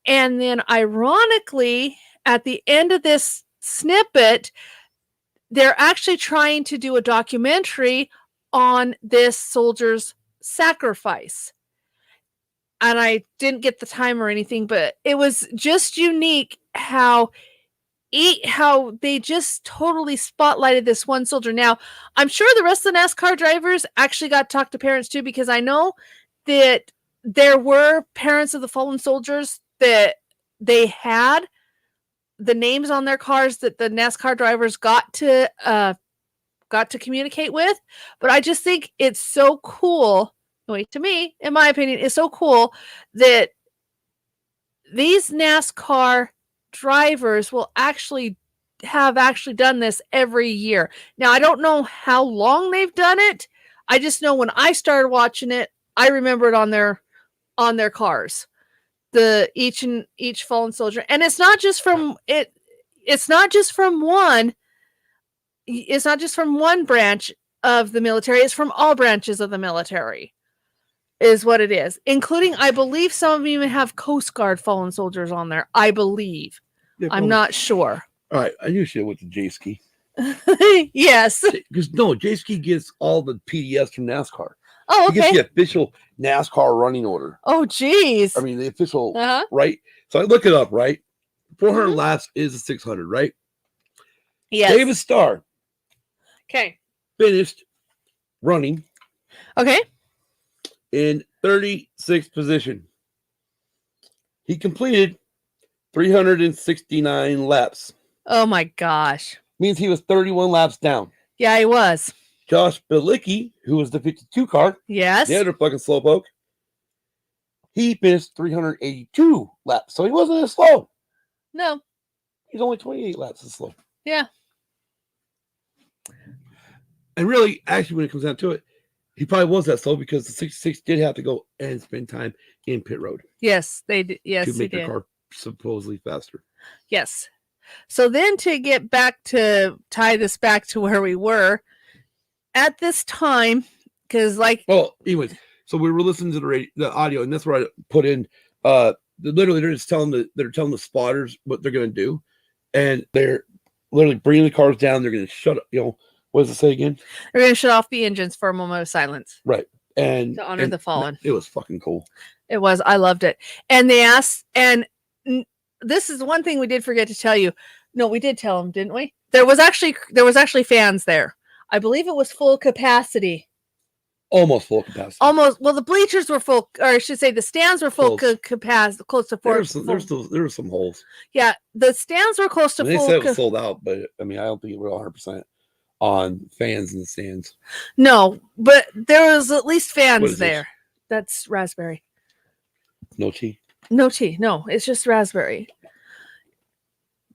And then ironically, at the end of this snippet, they're actually trying to do a documentary on this soldier's sacrifice. And I didn't get the time or anything, but it was just unique how they just totally spotlighted this one soldier. Now, I'm sure the rest of the NASCAR drivers actually got to talk to parents too, because I know that there were parents of the fallen soldiers that they had the names on their cars that the NASCAR drivers got to communicate with. But I just think it's so cool. To me, in my opinion, it's so cool that these NASCAR drivers will actually done this every year. Now, I don't know how long they've done it. I just know when I started watching it, I remember it on their cars. Each fallen soldier. And it's not just from one branch of the military, it's from all branches of the military. Is what it is, including, I believe, some of them even have Coast Guard fallen soldiers on there. I believe. Yeah, I'm not sure. All right, I knew she went to J-Ski. Yes. Because no, J-Ski gets all the PDFs from NASCAR. Oh, okay. He gets the official NASCAR running order. Oh, geez. I mean, the official, right? So I look it up, right? 400 laps is a 600, right? Yes. David Starr. Okay. Finished running. Okay. In 36th position. He completed 369 laps. Oh my gosh. Means he was 31 laps down. Yeah, he was. Josh Bilicki, who was the 52 car. Yes. The other fucking slowpoke. He finished 382 laps. So he wasn't as slow. No. He's only 28 laps as slow. Yeah. And really, actually, when it comes down to it, he probably was that slow because the 66 did have to go and spend time in pit road. Yes, they did. Yes, to make the car supposedly faster. Yes. So then to get back to tie this back to where we were at this time, because anyways, so we were listening to the audio, and that's where I put in literally they're just telling the spotters what they're going to do, and they're literally bringing the cars down. They're going to shut up. What does it say again? They're going to shut off the engines for a moment of silence. Right. And to honor the fallen. It was fucking cool. It was. I loved it. And they asked, and this is one thing we did forget to tell you. No, we did tell them, didn't we? There was actually fans there. I believe it was full capacity. Almost full capacity. Almost. Well, the bleachers were full, or I should say the stands were full capacity, close to full. There were some holes. Yeah, the stands were close to full. They said it was sold out, but I mean, I don't think it was 100% on fans in the stands. No, but there was at least fans there. That's raspberry. No tea? No tea. No, it's just raspberry.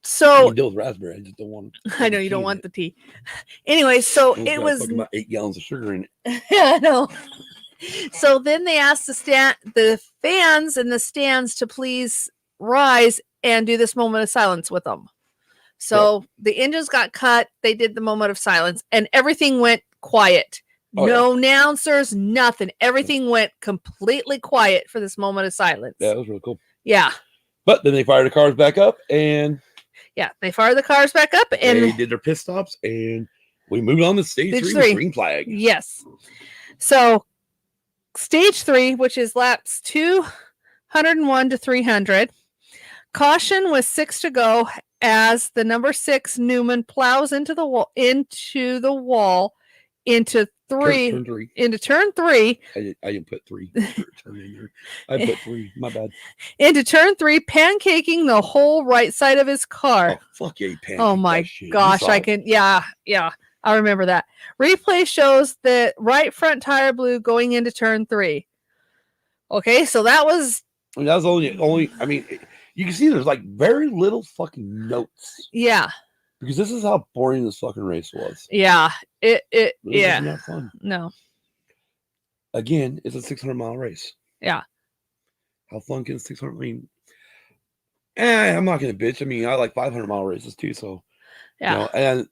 So you deal with raspberry. I just don't want. I know you don't want the tea. Anyway, so it was about 8 gallons of sugar in it. Yeah, I know. So then they asked the fans in the stands to please rise and do this moment of silence with them. So the engines got cut. They did the moment of silence, and everything went quiet. No announcers, nothing. Everything went completely quiet for this moment of silence. Yeah, it was really cool. Yeah. But then they fired the cars back up, and they fired the cars back up, and they did their pit stops, and we moved on to stage 3 with green flag. Yes. So stage 3, which is laps 201 to 300. Caution with 6 to go as the number 6 Newman plows into the wall into turn 3. I didn't put 3 turn in there. I put 3. My bad. Into turn 3, pancaking the whole right side of his car. Oh, fuck yeah, pancake. Oh my gosh, I can. Yeah. I remember that. Replay shows the right front tire blew going into turn 3. Okay, so that was. That was only. I mean, you can see there's like very little fucking notes. Yeah. Because this is how boring this fucking race was. Yeah. It yeah. Not fun. No. Again, it's a 600-mile race. Yeah. How fun can 600? I mean, I'm not gonna bitch. I mean, I like 500-mile races too. So yeah.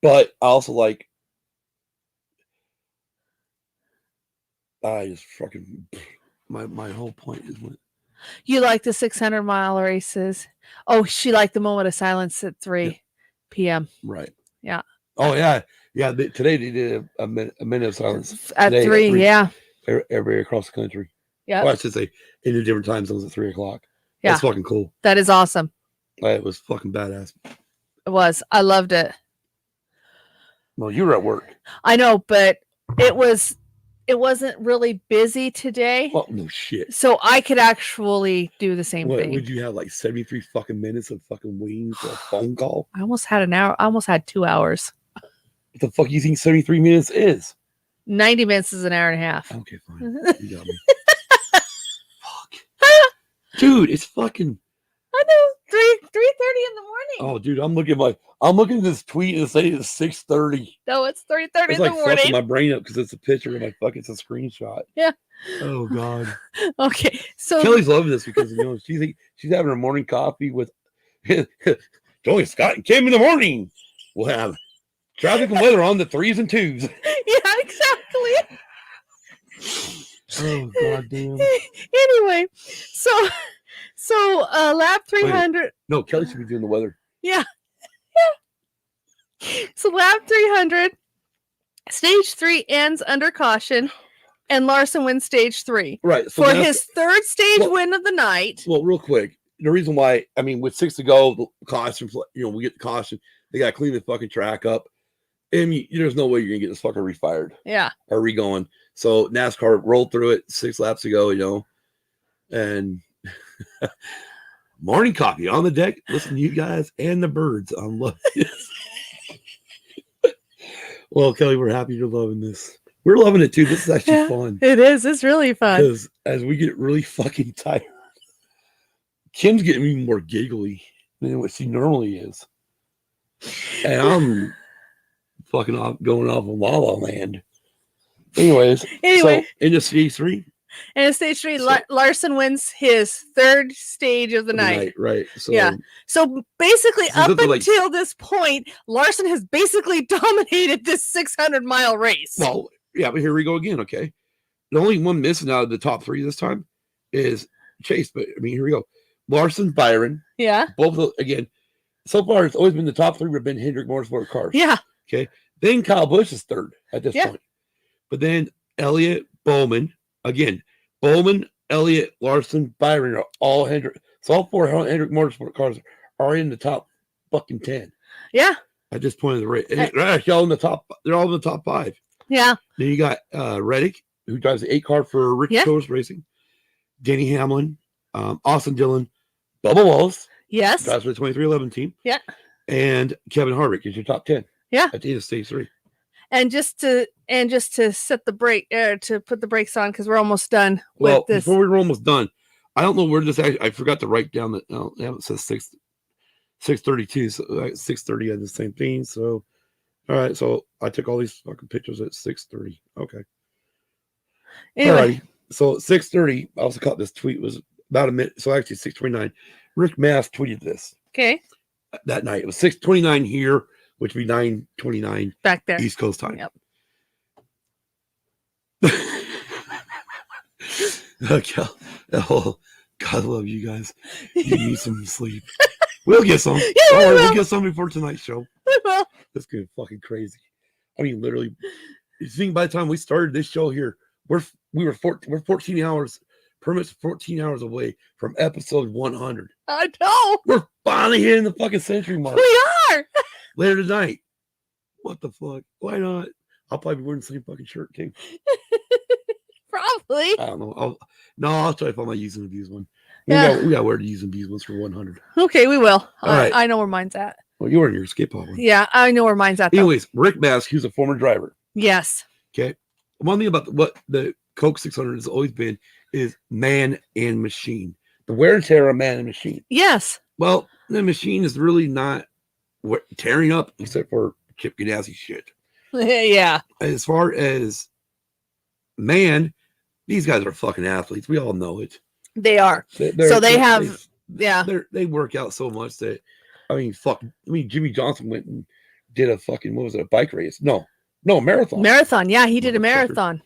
But I also like I just fucking my whole point is what. You like the 600-mile races? Oh, she liked the moment of silence at 3 p.m. Right. Yeah. Oh yeah, yeah. Today they did a minute of silence At today, 3, yeah. Everybody across the country. Yeah. Well, I should say in the different time zones at 3 o'clock. Yeah. That's fucking cool. That is awesome. It was fucking badass. It was. I loved it. Well, you were at work. I know, but it wasn't really busy today. Oh no shit. So I could actually do the same What thing. would you have, like 73 fucking minutes of fucking waiting for a phone call? I almost had an hour. I almost had 2 hours. What the fuck do you think 73 minutes is? 90 minutes is an hour and a half. Okay, fine. You got me. Fuck. Dude, it's fucking. I know. 3:30 in the morning. Oh, dude, I'm looking at this tweet and it says it's 6:30. No, it's 3:30 It's in like the morning. fucking my brain up because it's a picture of my fucking, it's a screenshot. Yeah. Oh god. Okay, so Kelly's loving this because she's having her morning coffee with Joey, Scott, and Kim in the morning. We'll have traffic and weather on the 3s and 2s. yeah, exactly. Oh god damn. Anyway, so lap 300. No, Kelly should be doing the weather. Yeah. So lap 300, stage 3 ends under caution, and Larson wins stage 3. Right. So for his third stage win of the night. Well, real quick, the reason why, I mean, with 6 to go, the caution, we get the caution. They got to clean the fucking track up. I mean, there's no way you're going to get this fucker refired. Yeah. Or re-going. So NASCAR rolled through it 6 laps ago, and morning coffee on the deck. Listen to you guys and the birds. I'm loving this. Well, Kelly, we're happy you're loving this. We're loving it too. This is actually fun. It is. It's really fun. Because as we get really fucking tired, Kim's getting even more giggly than what she normally is. And I'm fucking going off on La La Land. Anyway, so into stage 3. And in stage 3, Larson wins his third stage of the night. Right. So, yeah. So basically, up until this point, Larson has basically dominated this 600-mile race. Well, yeah, but here we go again. Okay. The only one missing out of the top 3 this time is Chase. But I mean, here we go. Larson, Byron. Yeah. Both, again, so far it's always been the top 3 have been Hendrick Motorsport cars. Yeah. Okay. Then Kyle Busch is third at this point. But then Elliott, Bowman. Again, Bowman, Elliott, Larson, Byron are all Hendrick. So all 4 Hendrick Motorsport cars are in the top fucking 10. Yeah. At this point of the race. They're actually all in the top. They're all in the top 5. Yeah. Then you got Reddick, who drives the 8 car for Rick Coast Racing. Denny Hamlin, Austin Dillon, Bubba Wallace. Yes. Drives for the 2311 team. Yeah. And Kevin Harvick is your top 10. Yeah. At the end of stage 3. And just to set the brake, to put the brakes on, because we're almost done with this. Before we're almost done, I don't know where this actually. I forgot to write down that. It says 6:32, so 6:30 on the same thing. So, all right. So I took all these fucking pictures at 6:30. Okay. Anyway. All right. So 6:30. I also caught this tweet. Was about a minute. So actually 6:29. Rick Mass tweeted this. Okay. That night it was 6:29 here, which would be 9:29 back there, East Coast time. Yep. Okay. Oh, God love you guys. You need some sleep. We'll get some. Yeah, we'll get some before tonight's show. We will. That's good. Fucking crazy. I mean, literally. You think by the time we started this show here, we're 14 hours. Permits 14 hours away from episode 100. I know. We're finally hitting the fucking century mark. We are. Later tonight. What the fuck? Why not? I'll probably be wearing the same fucking shirt too. Probably. I don't know. I'll try to find my use and abuse one. We Yeah. got to wear the use and abuse ones for 100. Okay, we will. right. I know where mine's at. Well, you're in your escape pod one. Yeah, I know where mine's at. Though. Anyways, Rick Mask, who's a former driver. Yes. Okay. One thing about what the Coke 600 has always been is man and machine. The wear and tear of man and machine. Yes. Well, the machine is really not tearing up except for Chip Ganassi shit. Yeah. As far as man, these guys are fucking athletes. We all know it. They are. They work out so much that, Jimmy Johnson went and did a fucking, a bike race? No, marathon. Marathon. Yeah, he did a marathon.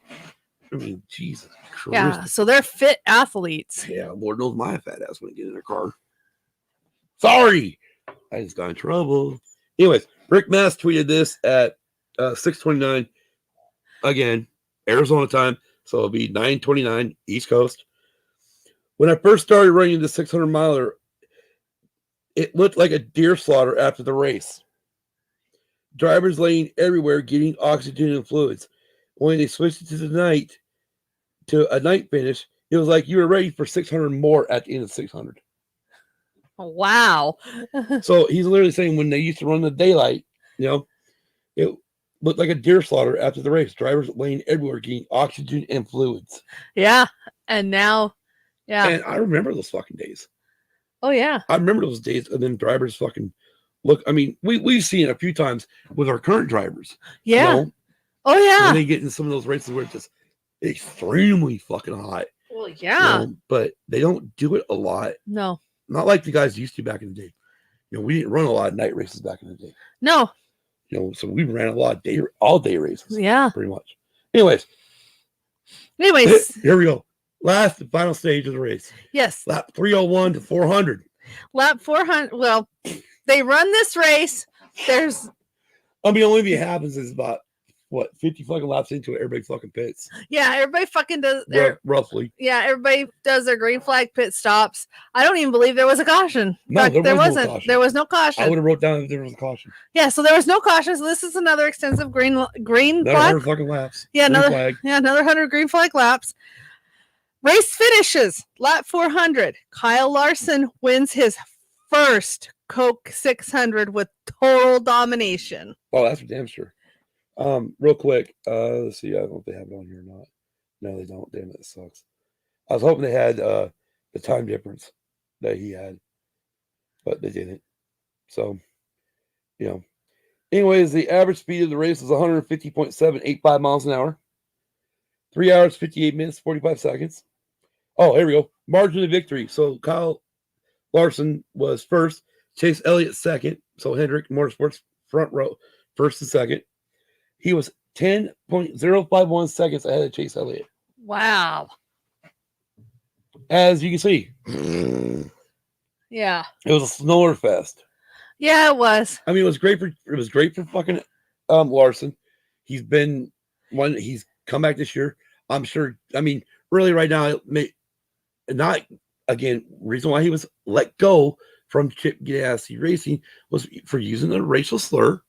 I mean, Jesus Christ. Yeah, so they're fit athletes. Yeah, Lord knows my fat ass when I get in their car. Sorry, I just got in trouble. Anyways, Rick Mass tweeted this at 6:29. Again, Arizona time, so it'll be 9:29 East Coast. When I first started running the 600 miler, it looked like a deer slaughter after the race. Drivers laying everywhere getting oxygen and fluids. When they switched it to a night finish, it was like you were ready for 600 more at the end of 600. Wow. So he's literally saying when they used to run the daylight, it looked like a deer slaughter after the race. Drivers laying everywhere getting oxygen and fluids. Yeah. And now, yeah. And I remember those fucking days. Oh, yeah. I remember those days. And then drivers fucking look. I mean, we've seen it a few times with our current drivers. Yeah. Oh, yeah. When they get in some of those races where it's just extremely fucking hot. Well, yeah. But they don't do it a lot. No. Not like the guys used to back in the day. We didn't run a lot of night races back in the day. No. So we ran a lot of all day races. Yeah. Pretty much. Anyways. Here we go. Last and final stage of the race. Yes. Lap 301 to 400. Lap 400. Well, they run this race. There's. Only thing that happens is about 50 fucking laps into it, everybody fucking pits. Yeah, everybody fucking does roughly. Yeah, everybody does their green flag pit stops. I don't even believe there was a caution. No, there wasn't. No caution. There was no caution. I would have wrote down if there was a caution. Yeah, so there was no caution. So this is another extensive green flag. 100 fucking laps. Yeah, another 100 green flag laps. Race finishes lap 400. Kyle Larson wins his first Coke 600 with total domination. Oh, that's for damn sure. Real quick, let's see. I don't know if they have it on here or not. No, they don't. Damn it, sucks. I was hoping they had the time difference that he had, but they didn't. So, Anyways, the average speed of the race was 150.785 miles an hour. 3 hours, 58 minutes, 45 seconds. Oh, here we go. Margin of victory. So Kyle Larson was first. Chase Elliott second. So Hendrick Motorsports front row, first and second. He was 10.051 seconds ahead of Chase Elliott. Wow. As you can see. Yeah. It was a snower fest. Yeah, it was. I mean, it was great for fucking Larson. He's come back this year. I'm sure. I mean, really right now, reason why he was let go from Chip Ganassi Racing was for using a racial slur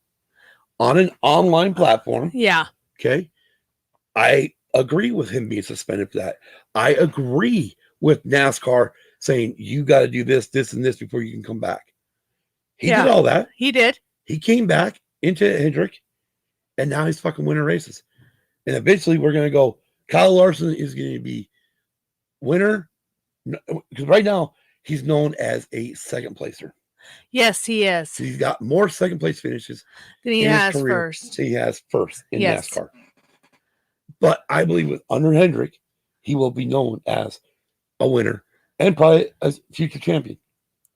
on an online platform. Yeah. Okay. I agree with him being suspended for that. I agree with NASCAR saying you got to do this, and this before you can come back. He did all that. He did. He came back into Hendrick, and now he's fucking winning races. And eventually we're going to go, Kyle Larson is going to be winner. Because right now he's known as a second placer. Yes, he is. So he's got more second place finishes than he has first. He has first in NASCAR. But I believe under Hendrick, he will be known as a winner and probably a future champion.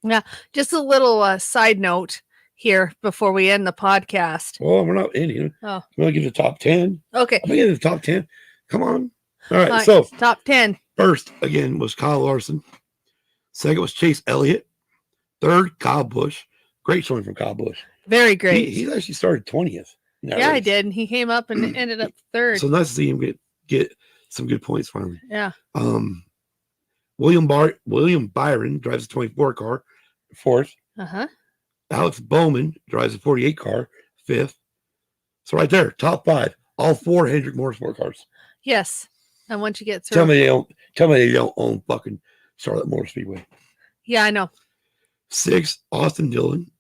Yeah. Just a little side note here before we end the podcast. Well, we're not ending. Oh. We're going to give the top 10. Okay. I'm going to give the top 10. Come on. All right. So top 10. First, again, was Kyle Larson. Second was Chase Elliott. Third, Kyle Busch. Great showing from Kyle Busch. Very great. He actually started 20th. Yeah, I did. And he came up and ended up third. So nice to see him get some good points finally. Yeah. William Byron drives a 24 car, fourth. Uh-huh. Alex Bowman drives a 48 car, fifth. So right there, top five, all four Hendrick Motorsport cars. Yes. And once you get through, tell me they don't own fucking Charlotte Motor Speedway. Yeah, I know. Sixth, Austin Dillon.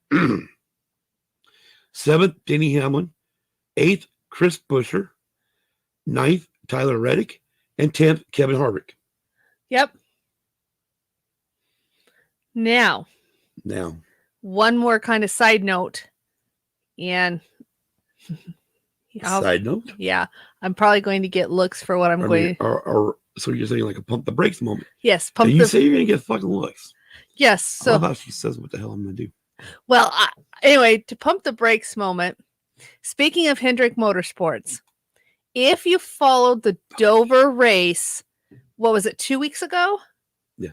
Seventh, Denny Hamlin. Eighth, Chris Buescher. Ninth, Tyler Reddick. And 10th, Kevin Harvick. Yep. Now, one more kind of side note. And side note? Yeah. I'm probably going to get looks for what I'm going to. So you're saying like a pump the brakes moment? Yes. You say you're going to get fucking looks. Yes. So I love how she says what the hell I'm going to do. Well, anyway, to pump the brakes moment. Speaking of Hendrick Motorsports, if you followed the Dover race, what was it, 2 weeks ago? Yeah.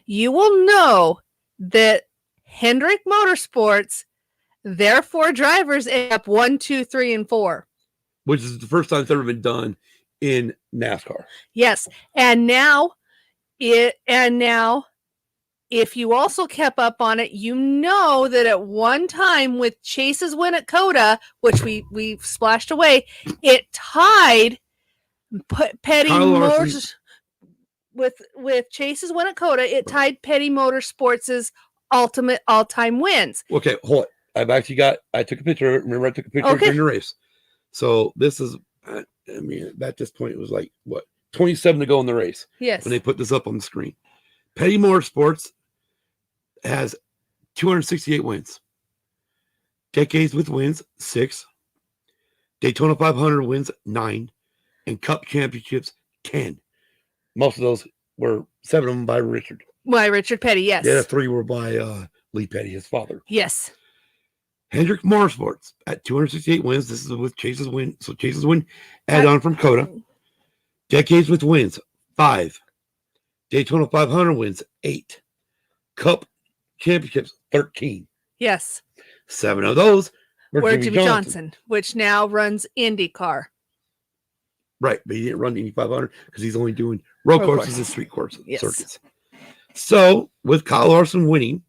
You will know that Hendrick Motorsports, their 4 drivers end up 1, 2, 3, and 4. Which is the first time it's ever been done in NASCAR. Yes. And now, if you also kept up on it, you know that at one time with Chase's win at COTA, which we splashed away, it tied Petty Motors with Chase's win at COTA. It tied Petty Motorsports' ultimate all-time wins. Okay, hold it. I took a picture of it. Remember, I took a picture during the race. So this is, I mean, at this point, it was like, what, 27 to go in the race. Yes. When they put this up on the screen. Petty Motorsports has 268 wins. Decades with wins, 6. Daytona 500 wins, 9. And Cup championships, 10. Most of those were 7 of them by Richard. By Richard Petty, yes. The other 3 were by Lee Petty, his father. Yes. Hendrick Motorsports at 268 wins. This is with Chase's win. So Chase's win add on from COTA. Decades with wins, 5. Daytona 500 wins, 8. Cup championships, 13. Yes. 7 of those were Jimmy Johnson, which now runs Indy Car. Right, but he didn't run the Indy 500 because he's only doing road courses and street courses, circuits. So with Kyle Larson winning,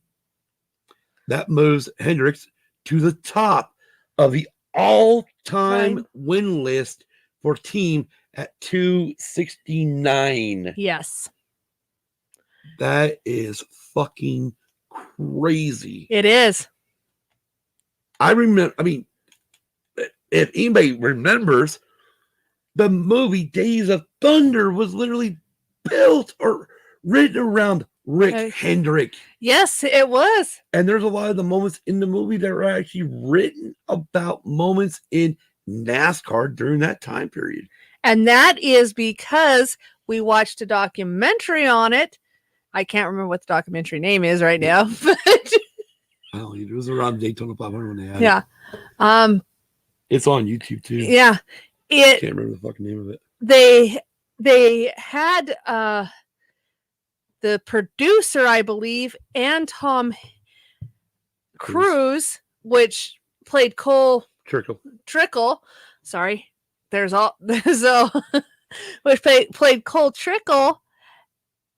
that moves Hendricks to the top of the all-time win list for team at 269. Yes. That is fucking crazy. It is. I remember, I mean, if anybody remembers, the movie Days of Thunder was literally built or written around Rick Hendrick. Yes, it was. And there's a lot of the moments in the movie that are actually written about moments in NASCAR during that time period. And that is because we watched a documentary on it. I can't remember what the documentary name is right now. But oh, it was around Daytona 500 when they had it. It's on YouTube too. Yeah. I can't remember the fucking name of it. They had the producer, I believe, and Tom Cruise, which played Cole Trickle. Sorry, which played Cole Trickle,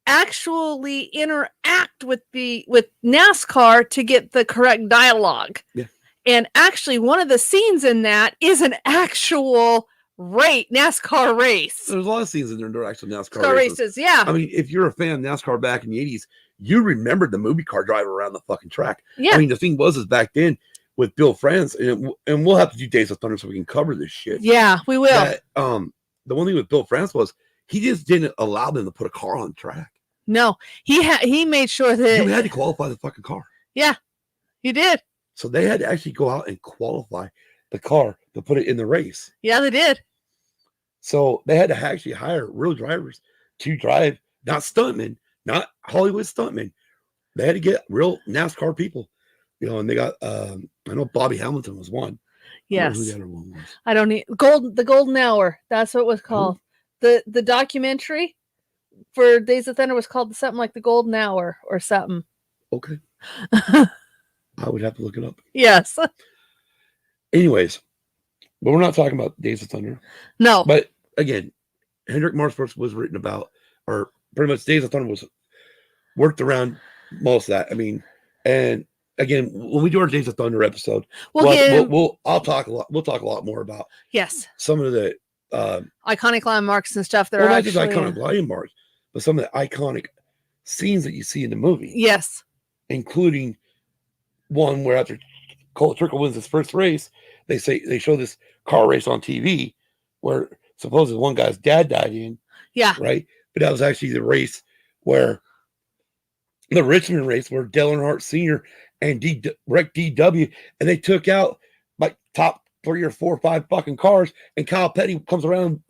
actually interact with NASCAR to get the correct dialogue. Yeah. And actually, one of the scenes in that is an actual NASCAR race. There's a lot of scenes in there that are actual NASCAR races. Yeah. I mean, if you're a fan of NASCAR back in the 80s, you remembered the movie car driver around the fucking track. Yeah. I mean, the thing is back then with Bill France, and we'll have to do Days of Thunder so we can cover this shit. Yeah, we will. That, the one thing with Bill France was he just didn't allow them to put a car on the track. No, he made sure that you had to qualify the fucking car. Yeah, he did. So they had to actually go out and qualify the car to put it in the race. Yeah, they did. So they had to actually hire real drivers to drive, not stuntmen, not Hollywood stuntmen. They had to get real NASCAR people, and they got, I know Bobby Hamilton was one. Yes. I don't know who the other one was. I don't need the Golden Hour. That's what it was called. Oh. The documentary for Days of Thunder was called something like the Golden Hour or something. Okay. I would have to look it up. Yes. Anyways, but we're not talking about Days of Thunder. No. But again, Hendrick Motorsports was written about, or pretty much Days of Thunder was worked around most of that. I mean, and again, when we do our Days of Thunder episode, we'll talk a lot more about some of the iconic landmarks and stuff that are not just iconic landmarks, but some of the iconic scenes that you see in the movie. Yes. Including one where after Cole Trickle wins his first race, they show this car race on TV where supposedly one guy's dad died in. Yeah. Right. But that was actually the race where the Richmond race where Dale Earnhardt Sr. and wrecked DW, and they took out like top 3 or 4 or 5 fucking cars, and Kyle Petty comes around,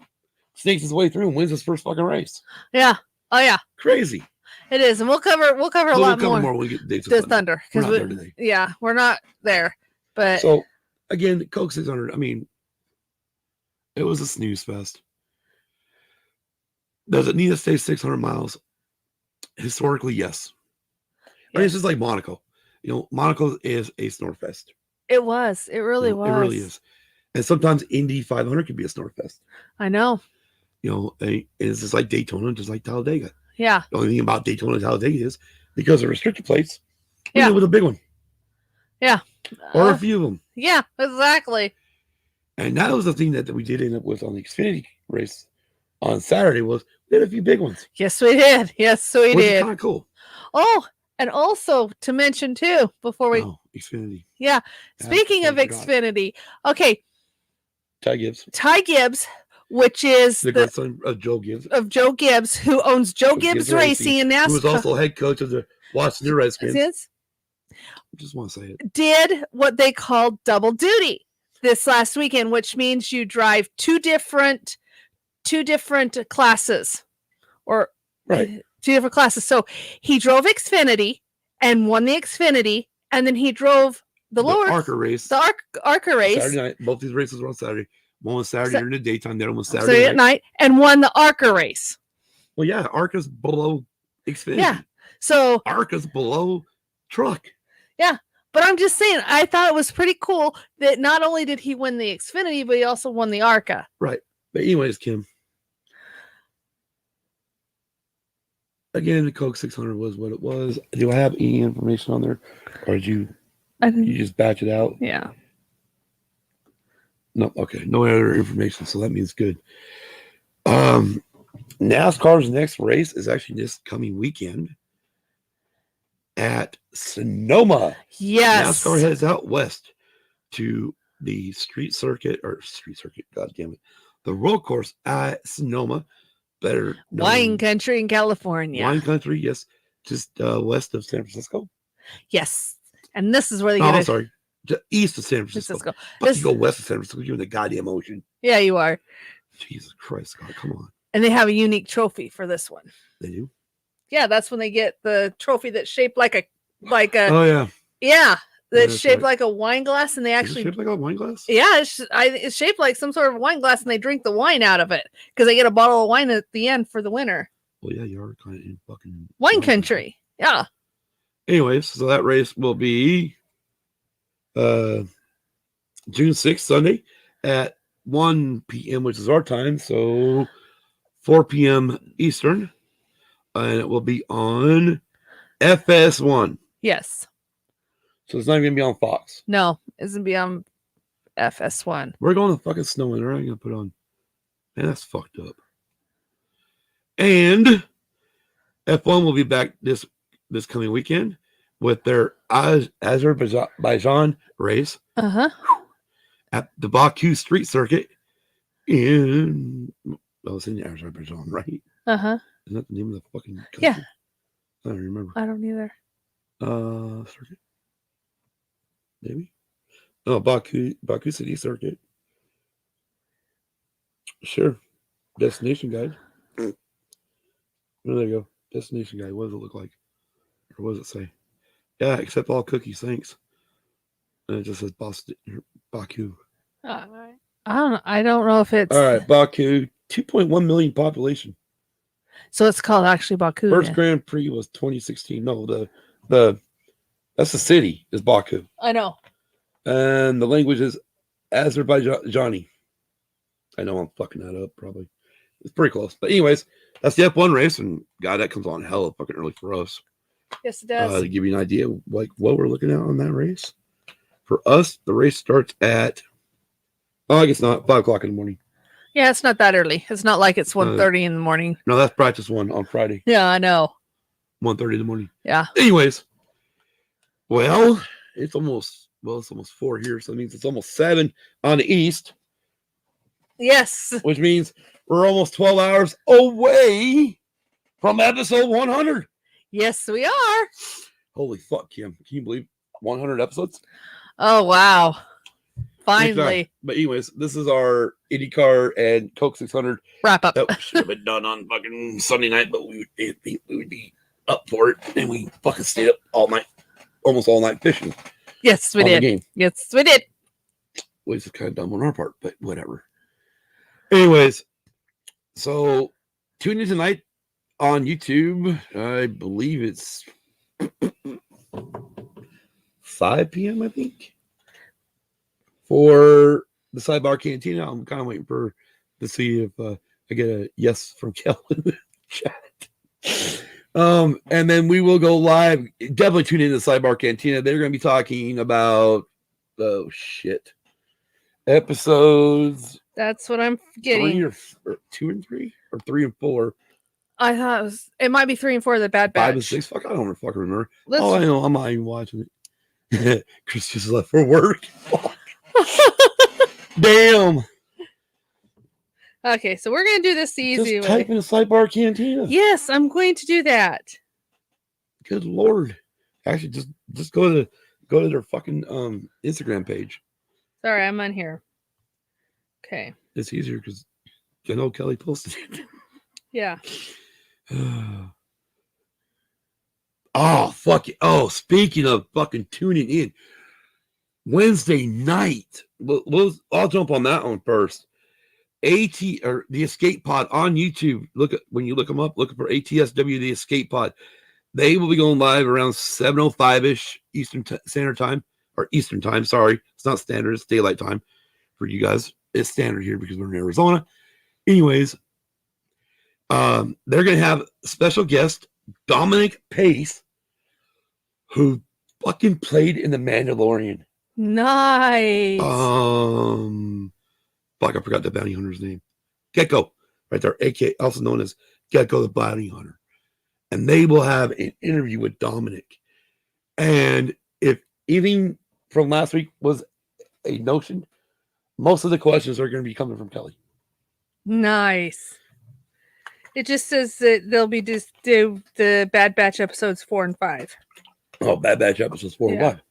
sneaks his way through and wins his first fucking race. Yeah. Oh yeah. Crazy. It is, and we'll cover a lot more when we get to Days of Thunder because we're not there today. Yeah, we're not there. But so again, Coke 600. I mean, It was a snooze fest. Does it need to stay 600 miles? Historically, yes. I mean, it's just like Monaco. You know, Monaco is a snore fest. It was. It really was. It really is. And sometimes Indy 500 can be a snore fest. I know. You know, it's just like Daytona, just like Talladega. Yeah. The only thing about Daytona and Talladega is because of restricted plates. Yeah. It was a big one. Yeah. Or a few of them. Yeah, exactly. And that was the thing that we did end up with on the Xfinity race on Saturday was we had a few big ones. Yes, we did. Yes, we Which did. is kind of cool. Oh, and also to mention too, before we Xfinity. Yeah. Speaking of Xfinity, okay. Ty Gibbs, which is the grandson of Joe Gibbs. Who owns Joe Gibbs Racing in NASCAR. Who was also head coach of the Washington Redskins. I just want to say it. Did what they called double duty this last weekend, which means you drive two different classes, or right. 2 different classes. So he drove Xfinity and won the Xfinity, and then he drove the lower ARCA race. The ARCA race. Saturday night. Both these races were on Saturday. One was Saturday during the daytime. The other one was Saturday at night, and won the ARCA race. Well, yeah, ARCA's below Xfinity. Yeah. So ARCA's below truck. Yeah. But I'm just saying, I thought it was pretty cool that not only did he win the Xfinity, but he also won the ARCA. Right. But anyways, Kim. Again, the Coke 600 was what it was. Do I have any information on there? Or did you just batch it out? Yeah. No, okay. No other information, so that means good. NASCAR's next race is actually this coming weekend at Sonoma. Yes. NASCAR heads out west to the God damn it. The road course at Sonoma. Better wine country in California. Wine country, yes. Just west of San Francisco. Yes. And this is where they I'm sorry. Just east of San Francisco. But you go west of San Francisco, you're in the goddamn ocean. Yeah, you are. Jesus Christ, God, come on. And they have a unique trophy for this one. They do? Yeah, that's when they get the trophy that's shaped like a oh yeah. Yeah. That's shaped like a wine glass, and they actually shaped like a wine glass? Yeah, it's shaped like some sort of wine glass, and they drink the wine out of it because they get a bottle of wine at the end for the winner. Well, yeah, you are kind of in fucking wine country. Yeah. Anyways, so that race will be June 6th, Sunday at 1 p.m., which is our time, so 4 p.m. Eastern, and it will be on FS1. Yes. So it's not even going to be on Fox. No, it's going to be on FS1. We're going to fucking snowing. They're not going to put on. Man, that's fucked up. And F1 will be back this coming weekend with their Azerbaijan race at the Baku street circuit in Azerbaijan, right? Uh-huh. Isn't that the name of the fucking country? Yeah. I don't remember. I don't either. Circuit? Maybe? Oh, Baku City Circuit. Sure. Destination guide. Oh, there you go. Destination guide. What does it look like? Or what does it say? Yeah, accept all cookies. Thanks. And it just says Baku. I don't know if it's... All right, Baku. 2.1 million population. So it's called actually Baku. First Grand Prix was 2016. No, that's the city is Baku. I know. And the language is Azerbaijani. I know I'm fucking that up probably. It's pretty close. But anyways, that's the F1 race, and God, that comes on hella fucking early for us. Yes, it does. To give you an idea of like what we're looking at on that race. For us, the race starts at I guess not 5 o'clock in the morning. Yeah, it's not that early. It's not like it's 1:30 in the morning. No, that's practice 1 on Friday. Yeah, I know. 1:30 in the morning. Yeah. Anyways, well, it's almost 4 here, so that means it's almost 7 on the east. Yes. Which means we're almost 12 hours away from episode 100. Yes, we are. Holy fuck, Kim. Can you believe 100 episodes? Oh, wow. Finally. But anyways, this is our Indy Car and Coke 600 wrap up. That should have been done on fucking Sunday night, but we would be up for it, and we fucking stayed up all night, almost all night fishing. Yes, we did. Yes, we did. Which is kind of dumb on our part, but whatever. Anyways, so tune in tonight on YouTube. I believe it's 5 p.m. I think for the Sidebar Cantina. I'm kind of waiting to see if I get a yes from Kel in the chat. And then we will go live. Definitely tune in to the Sidebar Cantina. They're going to be talking about episodes. That's what I'm getting. 3 or 2 and 3 or 3 and 4. I thought it might be 3 and 4 of the Bad Batch. 5 and 6. Fuck, I don't fucking remember. I know. I'm not even watching it. Chris just left for work. Damn. Okay, so we're gonna do this the easy way. Type in a Sidebar Cantina. Yes, I'm going to do that. Good Lord. Actually, just go to their fucking Instagram page. Sorry, I'm on here. Okay. It's easier because I know Kelly posted it. Yeah. Oh, fuck it. Oh, speaking of fucking tuning in, Wednesday night. I'll jump on that one first. The Escape Pod on YouTube. When you look them up, look for ATSW The Escape Pod. They will be going live around 7:05-ish Eastern Standard Time, or Eastern Time. Sorry, it's not standard. It's daylight time for you guys. It's standard here because we're in Arizona. Anyways, they're gonna have a special guest, Dominic Pace, who fucking played in The Mandalorian. Nice. Fuck, I forgot the bounty hunter's name. Gecko, right there, aka also known as Gecko the Bounty Hunter. And they will have an interview with Dominic. And if anything from last week was a notion, most of the questions are going to be coming from Kelly. Nice. It just says that they'll be just do the Bad Batch episodes 4 and 5. Oh, Bad Batch episodes 4 and 5.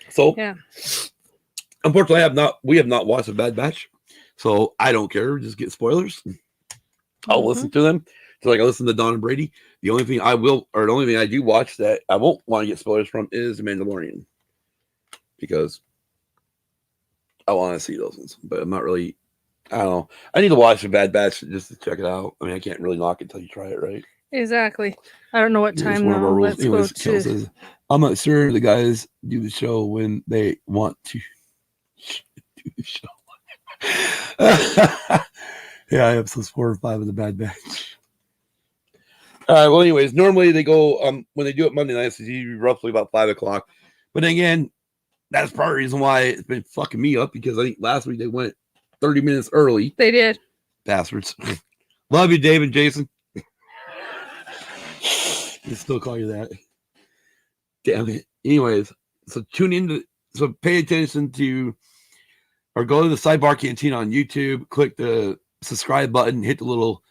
So, unfortunately, we have not watched a Bad Batch. So I don't care. Just get spoilers. I'll listen to them. So like I listen to Don and Brady. The only thing I do watch that I won't want to get spoilers from is The Mandalorian. Because I want to see those ones. But I'm not really, I don't know. I need to watch the Bad Batch just to check it out. I mean, I can't really knock it until you try it, right? Exactly. I don't know what time now. Let's go to... Says, I'm not sure the guys do the show when they want to do the show. Yeah, episodes 4 or 5 of the Bad Batch. All right. Well, anyways, normally they go when they do it Monday nights, it's usually roughly about 5 o'clock. But again, that's part of the reason why it's been fucking me up because I think last week they went 30 minutes early. They did. Bastards. Love you, Dave and Jason. They still call you that. Damn it. Anyways, so pay attention to. Or go to the Sidebar Cantina on YouTube, click the subscribe button, hit the little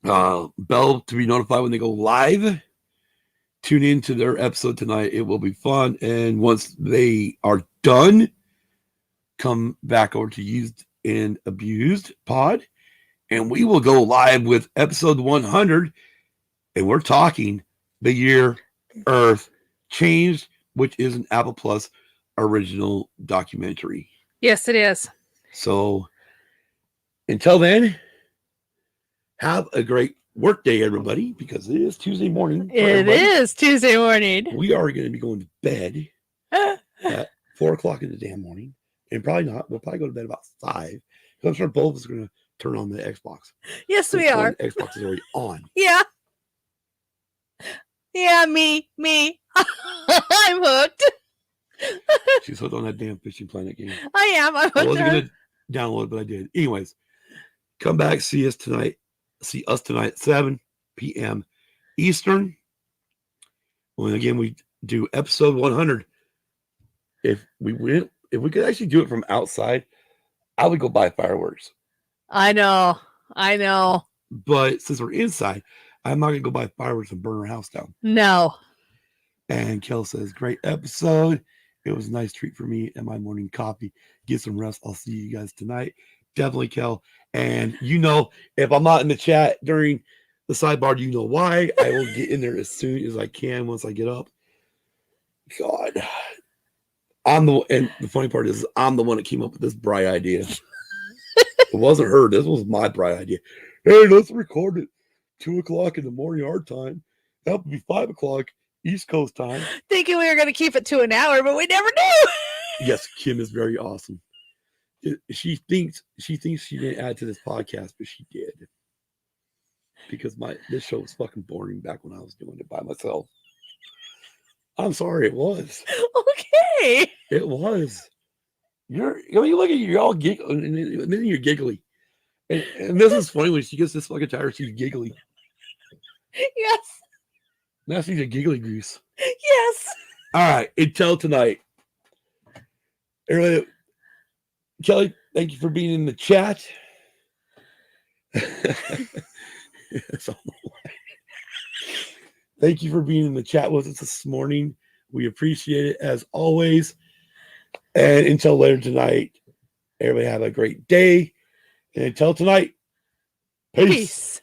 bell to be notified when they go live. Tune in to their episode tonight. It will be fun. And once they are done, come back over to Used and Abused Pod. And we will go live with episode 100. And we're talking The Year Earth Changed, which is an Apple Plus original documentary. Yes, it is. So until then, have a great work day, everybody, because it is Tuesday morning. It is Tuesday morning. We are going to be going to bed at 4 o'clock in the damn morning. And probably not. We'll probably go to bed about 5. I'm sure both of us are going to turn on the Xbox. Yes, we are. The Xbox is already on. Yeah. Yeah, me. I'm hooked. She's hooked on that damn Fishing Planet game. I am. I wasn't going to download it, but I did. Anyways, come back. See us tonight at 7 p.m. Eastern. When again we do episode 100. If we could actually do it from outside, I would go buy fireworks. I know. But since we're inside, I'm not gonna go buy fireworks and burn our house down. No. And Kel says, great episode. It was a nice treat for me and my morning coffee. Get some rest. I'll see you guys tonight. Definitely, Kel. And if I'm not in the chat during the sidebar, you know why. I will get in there as soon as I can once I get up. God. And the funny part is I'm the one that came up with this bright idea. It wasn't her. This was my bright idea. Hey, let's record it 2:00 in the morning our time. That would be 5:00 East Coast time. Thinking we were going to keep it to an hour, but we never knew. Yes, Kim is very awesome. She thinks she didn't add to this podcast, but she did. Because this show was fucking boring back when I was doing it by myself. I'm sorry, it was. Okay. It was. You look at you, you're all giggling, and then you're giggly. And this is funny when she gets this fucking tired, she's giggly. Yes. Now she's a giggly goose. Yes. All right, until tonight. Everybody, Kelly, thank you for being in the chat. Thank you for being in the chat with us this morning. We appreciate it as always. And until later tonight, everybody have a great day. And until tonight, peace.